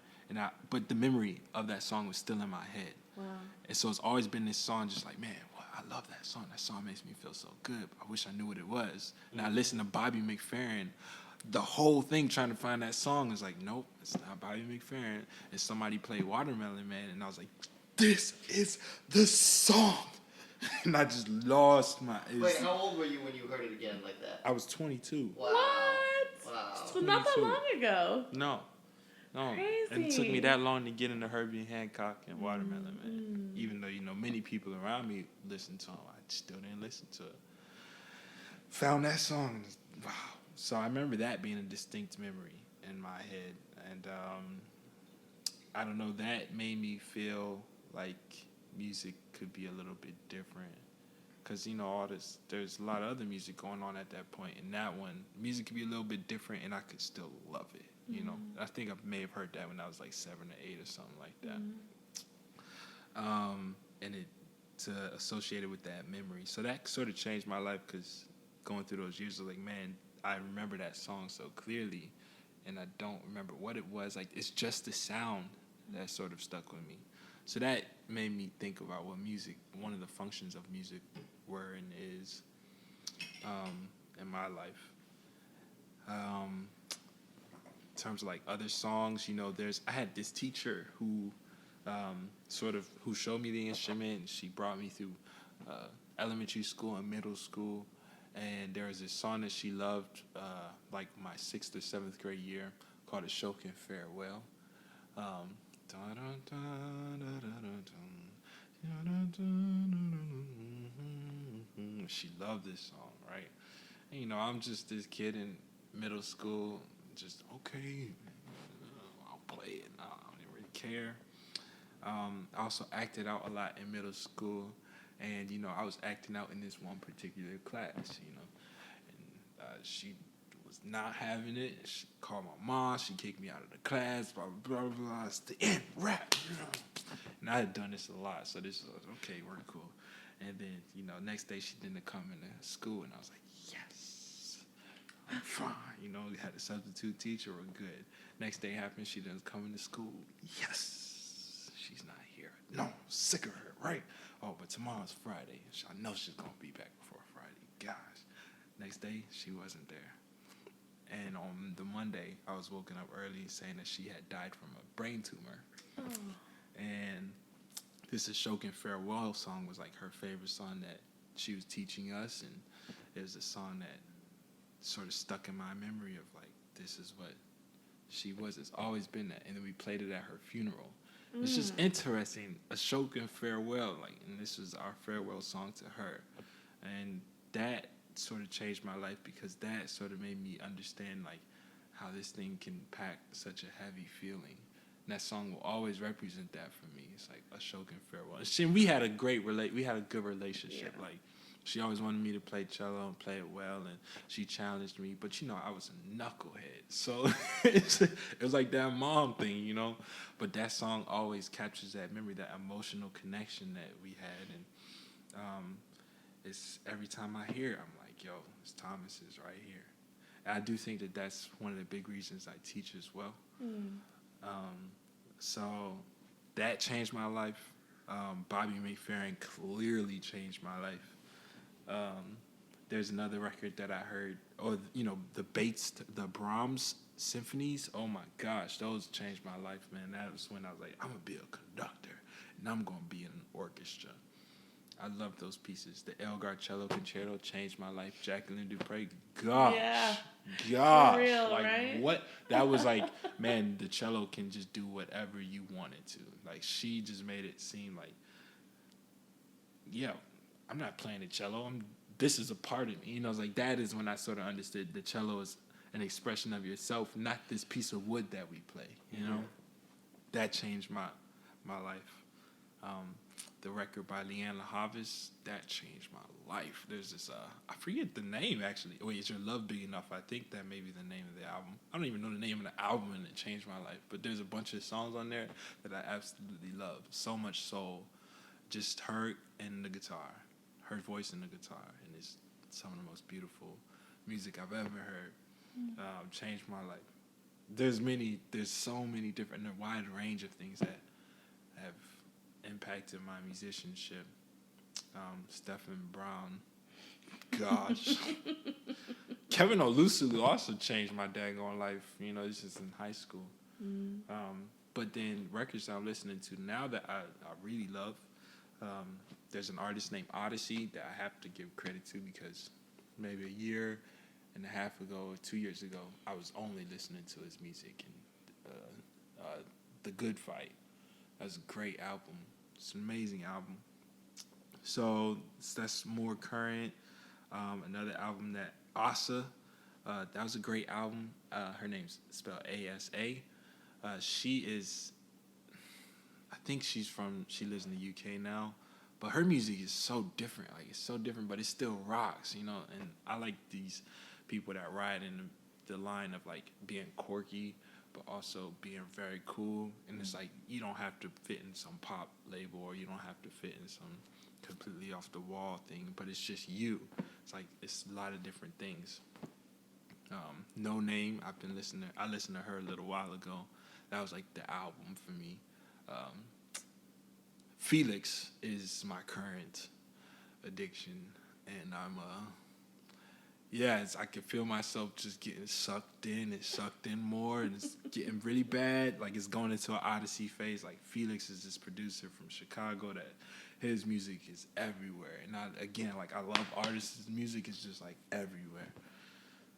but the memory of that song was still in my head. Wow. And so it's always been this song just like, man, I love that song. That song makes me feel so good. I wish I knew what it was. And I listened to Bobby McFerrin, the whole thing trying to find that song is like, nope, it's not Bobby McFerrin. It's somebody played Watermelon Man, and I was like, this is the song. And I just lost my... Wait, how old were you when you heard it again like that? I was 22. Wow. What? Wow. So not that long ago. No. Crazy. And it took me that long to get into Herbie Hancock and Watermelon Man. Even though, many people around me listened to him, I still didn't listen to it. found that song. Wow. So I remember that being a distinct memory in my head. And I don't know, that made me feel like music could be a little bit different. Because, you know, there's a lot of other music going on at that point. And that one, music could be a little bit different and I could still love it. You know, I think I may have heard that when I was like 7 or 8 or something like that. And it's associated with that memory. So that sort of changed my life because going through those years, I was like, man, I remember that song so clearly, and I don't remember what it was. Like, it's just the sound that sort of stuck with me. So that made me think about what music, one of the functions of music were and is in my life. In terms of like other songs, you know, I had this teacher who who showed me the instrument, and she brought me through elementary school and middle school. And there was this song that she loved, like my 6th or 7th grade year, called Ashokan Farewell. She loved this song, right? And, you know, I'm just this kid in middle school, just, okay, I'll play it. I don't really care. I also acted out a lot in middle school. And, you know, I was acting out in this one particular class, you know. And she was not having it. She called my mom. She kicked me out of the class, blah, blah, blah, blah. It's the end, rap. And I had done this a lot, so this was, okay, we're cool. And then, you know, next day she didn't come into school, and I was like, yes, I'm fine. You know, we had a substitute teacher, we're good. Next day happened, she didn't come into school. Yes, she's not here. No, I'm sick of her, right? Oh, but tomorrow's Friday. I know she's going to be back before Friday. Gosh. Next day, she wasn't there. And on the Monday, I was woken up early saying that she had died from a brain tumor. Oh. And this Ashokan Farewell song was like her favorite song that she was teaching us. And it was a song that sort of stuck in my memory of like, this is what she was. It's always been that. And then we played it at her funeral. It's just interesting, Ashokan Farewell, like, and this was our farewell song to her. And that sort of changed my life because that sort of made me understand, like, how this thing can pack such a heavy feeling. And that song will always represent that for me. It's like Ashokan Farewell. And we had a good relationship. Yeah. Like, she always wanted me to play cello and play it well, and she challenged me. But, you know, I was a knucklehead. So it was like that mom thing, you know. But that song always captures that memory, that emotional connection that we had. And it's every time I hear it, I'm like, yo, it's Thomas's right here. And I do think that that's one of the big reasons I teach as well. So that changed my life. Bobby McFerrin clearly changed my life. There's another record that I heard, or, you know, the Brahms symphonies. Oh my gosh, those changed my life, man. That was when I was like, I'm gonna be a conductor, and I'm gonna be in an orchestra. I love those pieces. The Elgar Cello Concerto changed my life. Jacqueline Dupre, gosh, For real, like right? what? That was like, man, the cello can just do whatever you want it to. Like, she just made it seem like, yeah, I'm not playing the cello. This is a part of me. You know, it's like that is when I sort of understood the cello is an expression of yourself, not this piece of wood that we play. You know, that changed my life. The record by Leanne LaHavis, that changed my life. There's this, I forget the name actually. Wait, Is Your Love Big Enough? I think that may be the name of the album. I don't even know the name of the album, and it changed my life. But there's a bunch of songs on there that I absolutely love. So much soul. Just her and the guitar. Her voice and the guitar. And it's some of the most beautiful music I've ever heard. Changed my life. There's so many different, a wide range of things that have impacted my musicianship. Stephen Brown, gosh. Kevin Olusu also changed my daggone life. You know, this is in high school. But then records I'm listening to now that I really love, there's an artist named Odyssey that I have to give credit to because maybe a year and a half ago or 2 years ago, I was only listening to his music. And The Good Fight, that's a great album. It's an amazing album. So that's more current. Another album that Asa, that was a great album. Her name's spelled A-S-A. She is, I think she lives in the UK now, but her music is so different. Like, it's so different, but it still rocks, you know. And I like these people that ride in the line of like being quirky, but also being very cool. And it's like, you don't have to fit in some pop label, or you don't have to fit in some completely off the wall thing, but it's just you. It's like, it's a lot of different things. No Name, I listened to her a little while ago. That was like the album for me. Felix is my current addiction, and I can feel myself just getting sucked in more, and it's getting really bad. Like, it's going into an Odyssey phase. Like, Felix is this producer from Chicago that his music is everywhere. And I love artists' music is just like everywhere.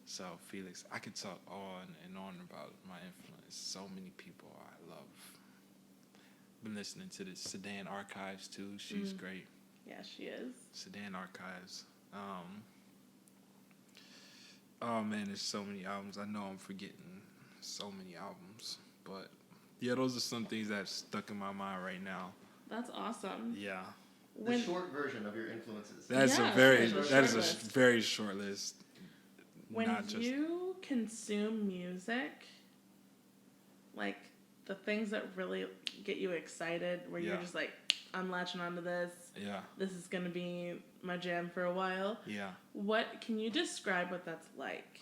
So Felix, I could talk on and on about my influence. So many people I love. Been listening to the Sedan Archives too. She's great. Yeah, she is. Sedan Archives. Oh man, there's so many albums. I know I'm forgetting so many albums, but yeah, those are some things that stuck in my mind right now. That's awesome. Yeah. The short version of your influences. That is a very short list. When you consume music, like the things that really get you excited, where you're just like, I'm latching onto this. Yeah. This is gonna be my jam for a while. Yeah. What can you describe what that's like?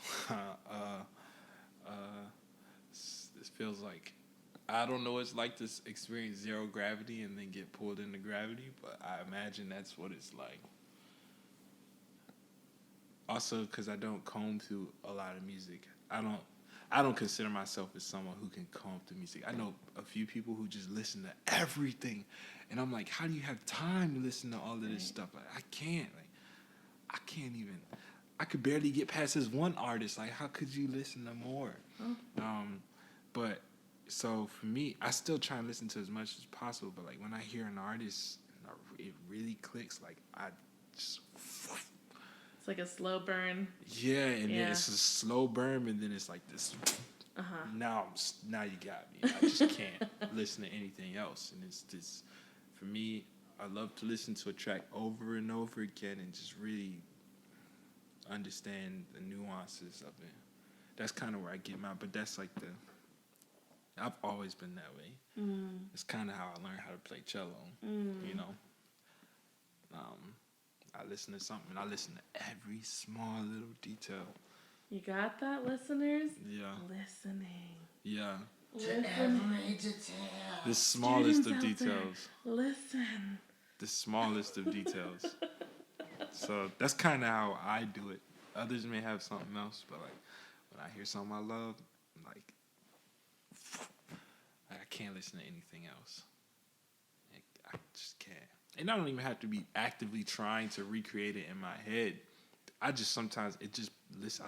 This feels like, I don't know what it's like to experience zero gravity and then get pulled into gravity, but I imagine that's what it's like. Also, because I don't comb through a lot of music. I don't consider myself as someone who can comb through music. I know a few people who just listen to everything, and I'm like, how do you have time to listen to all of this stuff? Like, I can't. Like, I can't even. I could barely get past this one artist. Like, how could you listen to more? But so for me, I still try and listen to as much as possible. But like, when I hear an artist, it really clicks. Like, I just. It's like a slow burn. Yeah, and then it's a slow burn, and then it's like this. Now you got me. I just can't listen to anything else, and it's just, for me, I love to listen to a track over and over again and just really understand the nuances of it. That's kind of where I get but that's like I've always been that way. It's kind of how I learned how to play cello, you know. I listen to something, and I listen to every small little detail. You got that, listeners? Yeah. Listening. Yeah. To every detail. The smallest Students of out details. there, listen. The smallest of details. So that's kind of how I do it. Others may have something else, but like, when I hear something I love, like I can't listen to anything else. I just can't. And I don't even have to be actively trying to recreate it in my head. I just sometimes I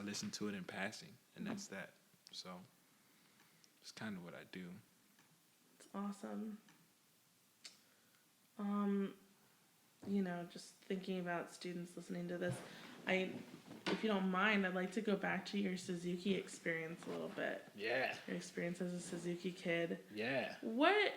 listen to it in passing, and that's that. So it's kind of what I do. It's awesome. Just thinking about students listening to this, if you don't mind, I'd like to go back to your Suzuki experience a little bit. Yeah. Your experience as a Suzuki kid. Yeah. What,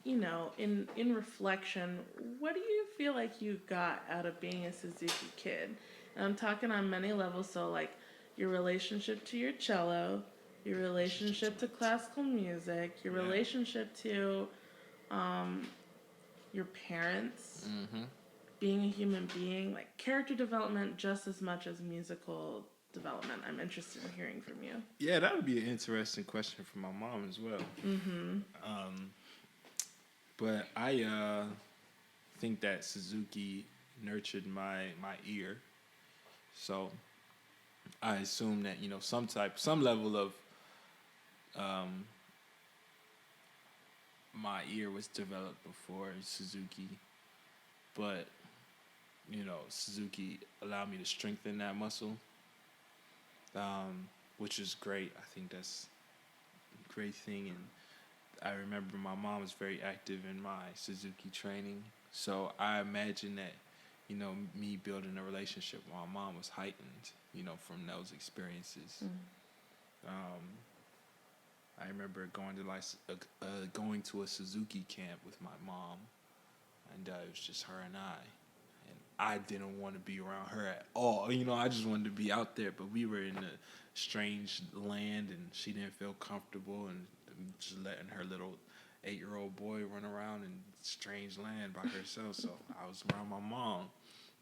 in reflection, what do you feel like you got out of being a Suzuki kid? And I'm talking on many levels, so like your relationship to your cello, your relationship to classical music, your relationship to your parents, being a human being, like character development just as much as musical development. I'm interested in hearing from you. Yeah, that would be an interesting question for my mom as well. But I think that Suzuki nurtured my ear. So I assume that, some level of my ear was developed before Suzuki. But, Suzuki allowed me to strengthen that muscle, which is great. I think that's a great thing. And I remember my mom was very active in my Suzuki training. So I imagine that you know, me building a relationship with my mom was heightened, you know, from those experiences. I remember going to a Suzuki camp with my mom, and it was just her and I didn't want to be around her at all. You know, I just wanted to be out there, but we were in a strange land, and she didn't feel comfortable, and just letting her little 8-year-old boy run around in strange land by herself. So I was around my mom,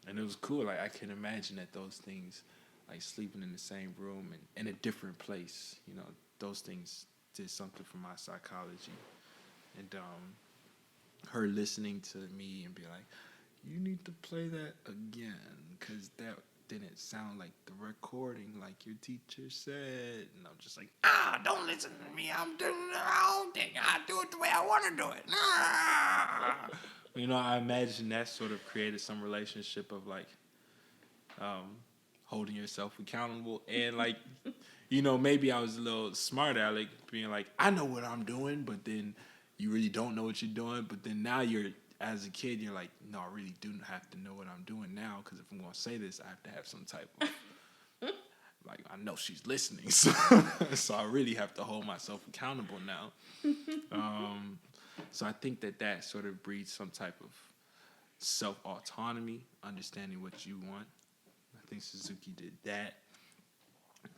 and it was cool. Like, I can imagine that those things, like sleeping in the same room and in a different place, you know, those things did something for my psychology. And her listening to me and be like, you need to play that again, because that didn't sound like the recording like your teacher said. And I'm just like, don't listen to me. I'm doing my own thing. I do it the way I want to do it. You know, I imagine that sort of created some relationship of like holding yourself accountable. And like, you know, maybe I was a little smart aleck, being like, I know what I'm doing, but then you really don't know what you're doing. But then now as a kid, you're like, no, I really do have to know what I'm doing now, because if I'm going to say this, I have to have some type of, like, I know she's listening, so I really have to hold myself accountable now. So I think that sort of breeds some type of self-autonomy, understanding what you want. I think Suzuki did that.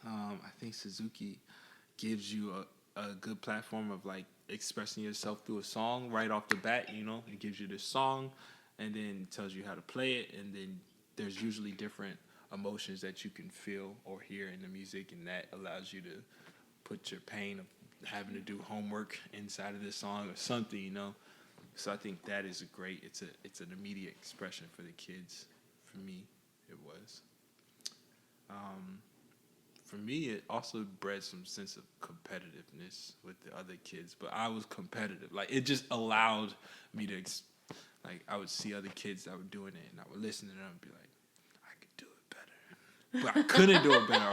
I think Suzuki gives you a good platform of like expressing yourself through a song right off the bat. You know, it gives you this song, and then tells you how to play it, and then there's usually different emotions that you can feel or hear in the music, and that allows you to put your pain of having to do homework inside of this song or something, you know. So I think that is it's an immediate expression for the kids. For me, it was. For me, it also bred some sense of competitiveness with the other kids, but I was competitive. Like, it just allowed me to, like, I would see other kids that were doing it, and I would listen to them and be like, I could do it better. But I couldn't do it better.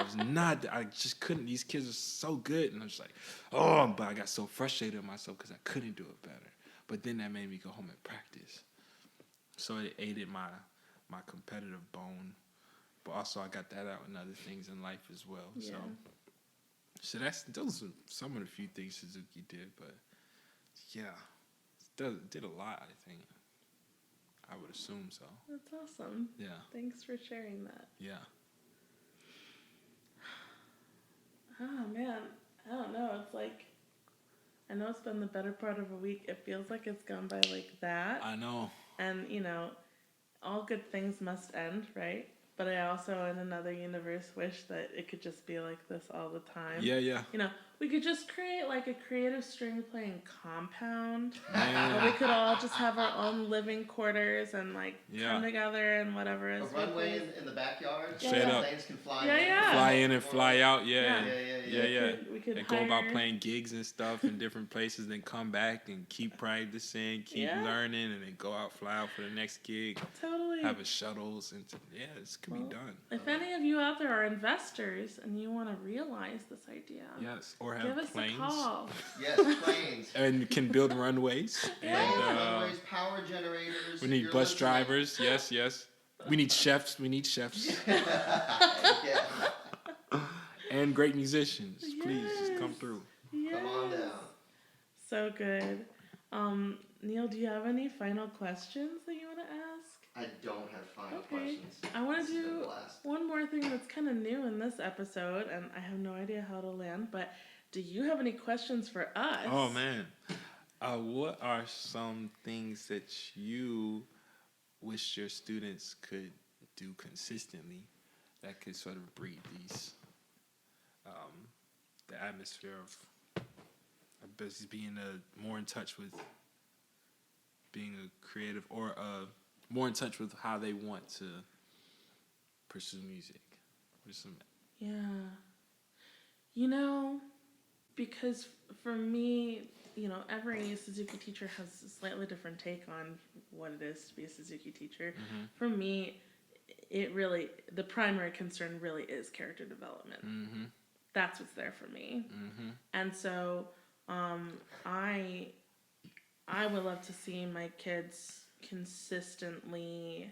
I just couldn't. These kids are so good. And I was like, but I got so frustrated with myself because I couldn't do it better. But then that made me go home and practice. So it aided my competitive bone. But also I got that out in other things in life as well. Yeah. So those are some of the few things Suzuki did. But yeah, did a lot, I think. I would assume so. That's awesome. Yeah. Thanks for sharing that. Yeah. Oh, man. I don't know. It's like, I know it's been the better part of a week. It feels like it's gone by like that. I know. And, you know, all good things must end, right? But I also, in another universe, wish that it could just be like this all the time. Yeah, yeah. You know, we could just create like a creative string playing compound. And we could all just have our own living quarters and like come together and whatever. A runway in the backyard. Straight up. Planes can fly in. Fly in and fly out. Yeah. We could and go about playing gigs and stuff in different places, then come back and keep practicing, keep learning, and then go out, fly out for the next gig. Totally. Have a shuttles. And this could be done. If any of you out there are investors and you want to realize this idea, yes, or have give us planes. a call. Yes, planes. And can build runways. Runways, power generators. We need bus drivers. Yes. We need chefs. Yeah. And great musicians. Please, just come through. Yes. Come on down. So good. Neil, do you have any final questions that you want to ask? I don't have final questions. I want to do one more thing that's kind of new in this episode, and I have no idea how to land, but do you have any questions for us? Oh, man. What are some things that you wish your students could do consistently that could sort of breed these, the atmosphere of being more in touch with being a creative, or more in touch with how they want to pursue music? Yeah. You know, because for me, you know, every Suzuki teacher has a slightly different take on what it is to be a Suzuki teacher. Mm-hmm. For me, the primary concern really is character development. Mm-hmm. That's what's there for me. Mm-hmm. And so I would love to see my kids consistently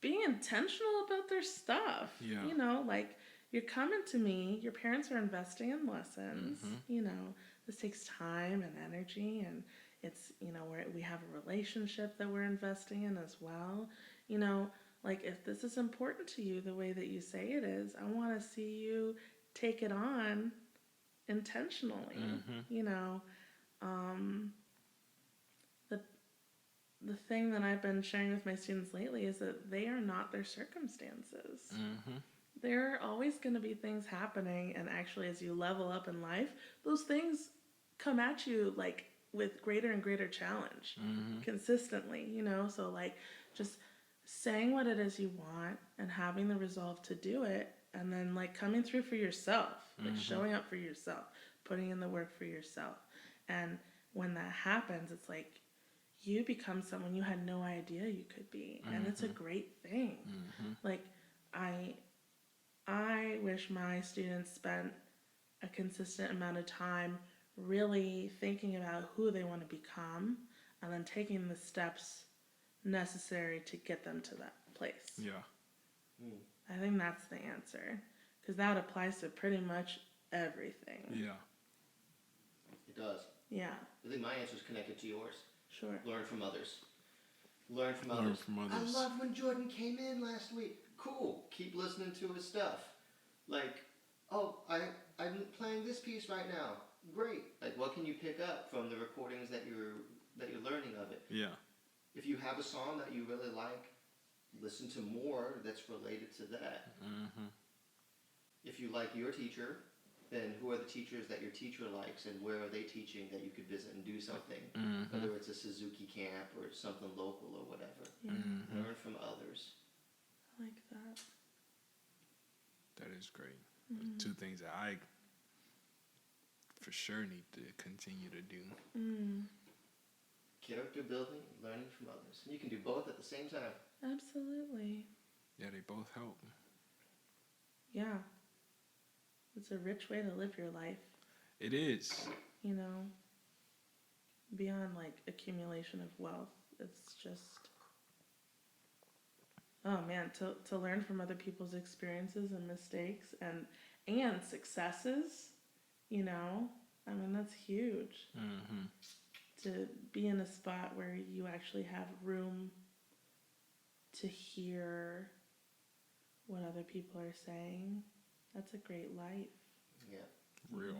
being intentional about their stuff. Yeah. You know, like, you're coming to me, your parents are investing in lessons. You know, this takes time and energy, and it's, you know, we have a relationship that we're investing in as well. You know, like, if this is important to you the way that you say it is, I want to see you take it on intentionally. You know, the thing that I've been sharing with my students lately is that they are not their circumstances. There are always going to be things happening, and actually, as you level up in life, those things come at you like with greater and greater challenge consistently, you know. So, like, just saying what it is you want and having the resolve to do it, and then, like, coming through for yourself, like showing up for yourself, putting in the work for yourself. And when that happens, it's like you become someone you had no idea you could be, and it's a great thing. Like, I wish my students spent a consistent amount of time really thinking about who they want to become, and then taking the steps necessary to get them to that place. Yeah. I think that's the answer, because that applies to pretty much everything. Yeah. It does. Yeah. I think my answer is connected to yours. Sure. Learn from others. Learn from others. I love when Jordan came in last week. Cool. Keep listening to his stuff. Like, oh, I'm playing this piece right now. Great. Like, what can you pick up from the recordings that you're learning of it? Yeah. If you have a song that you really like, listen to more that's related to that. If you like your teacher, then who are the teachers that your teacher likes, and where are they teaching that you could visit and do something? Whether it's a Suzuki camp or something local or whatever. Learn from others. I like that. That is great. Two things that I for sure need to continue to do. Character building, learning from others. And you can do both at the same time. Absolutely. Yeah, they both help. Yeah. It's a rich way to live your life. It is. You know, beyond, like, accumulation of wealth, it's just, oh man, to learn from other people's experiences and mistakes and successes, you know, I mean, that's huge. To be in a spot where you actually have room to hear what other people are saying, that's a great life. Yeah. Real.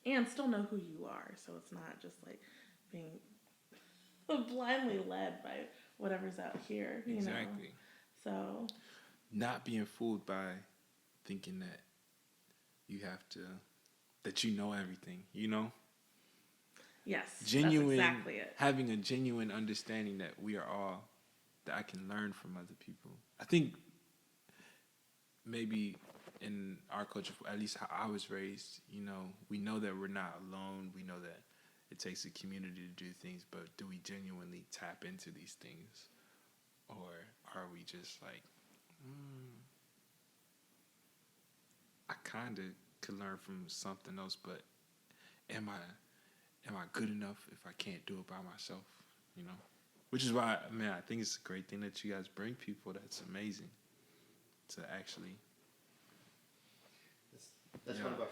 And still know who you are, so it's not just like being blindly led by whatever's out here, you know. So not being fooled by thinking that you have to, that you know everything, you know? Yes, genuine, that's exactly it. Having a genuine understanding that we are all, that I can learn from other people. I think maybe in our culture, at least how I was raised, you know, we know that we're not alone. We know that it takes a community to do things, but do we genuinely tap into these things? Or are we just like, I kind of could learn from something else, but am I good enough if I can't do it by myself, you know? Which is why, man, I think it's a great thing that you guys bring people. That's amazing to actually. That's one of our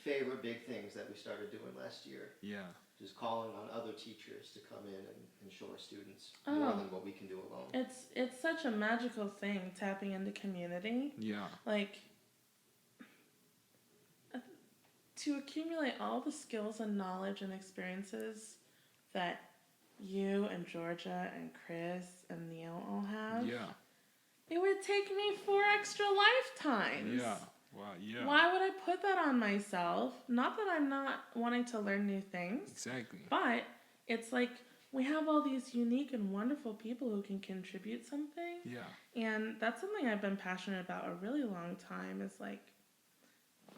favorite big things that we started doing last year. Yeah. Just calling on other teachers to come in and show our students more than what we can do alone. It's such a magical thing, tapping into community. Yeah. Like, to accumulate all the skills and knowledge and experiences that you and Georgia and Chris and Neil all have. Yeah. It would take me 4 extra lifetimes. Yeah. Wow, yeah. Why would I put that on myself? Not that I'm not wanting to learn new things. Exactly. But it's like we have all these unique and wonderful people who can contribute something. Yeah. And that's something I've been passionate about a really long time, is like,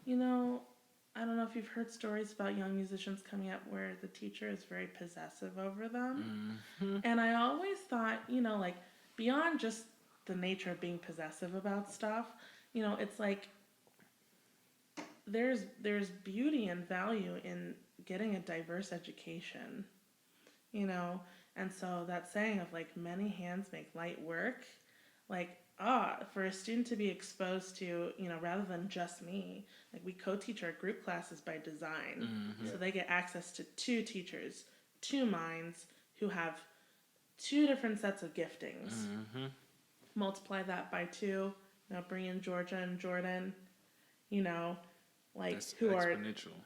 you know, I don't know if you've heard stories about young musicians coming up where the teacher is very possessive over them. And I always thought, you know, like, beyond just the nature of being possessive about stuff, you know, it's like there's beauty and value in getting a diverse education, you know. And so that saying of like many hands make light work, like, for a student to be exposed to, rather than just me, like we co-teach our group classes by design. So they get access to 2 teachers, 2 minds who have 2 different sets of giftings. Multiply that by 2, bring in Georgia and Jordan, like That's who exponential. are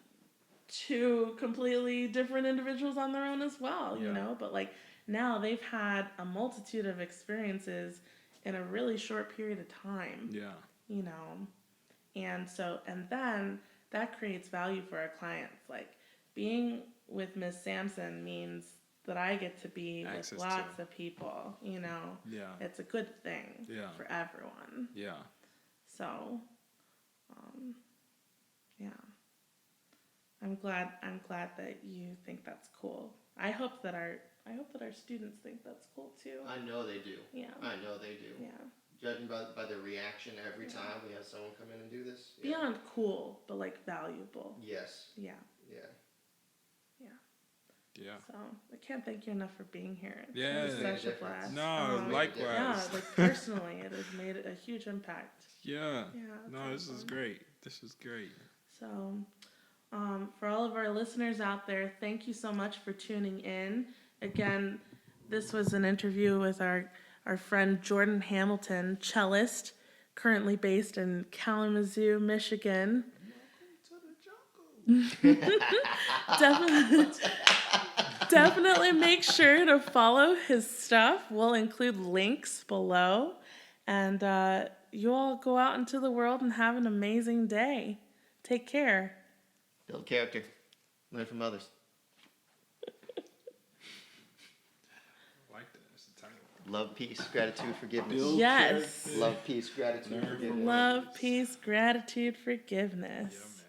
2 completely different individuals on their own as well, but like now they've had a multitude of experiences in a really short period of time. And then that creates value for our clients. Like being with Miss Samson means that I get to be with lots of people, It's a good thing for everyone. So, I'm glad that you think that's cool. I hope that our students think that's cool too. I know they do. Yeah. I know they do. Yeah. Judging by the reaction every time we have someone come in and do this. Beyond cool, but like valuable. Yes. Yeah. Yeah. Yeah. So I can't thank you enough for being here. It's such a blast. No, likewise. Yeah, like personally, it has made a huge impact. Yeah. Yeah. No, this is great. This is great. So, for all of our listeners out there, thank you so much for tuning in. Again, this was an interview with our friend Jordan Hamilton, cellist, currently based in Kalamazoo, Michigan. Definitely make sure to follow his stuff. We'll include links below. And you all go out into the world and have an amazing day. Take care. Build character. Learn from others. I like that. That's the title. Love, peace, gratitude, forgiveness. Yes. Love, peace, gratitude, forgiveness. Love, peace, gratitude, forgiveness. Yeah,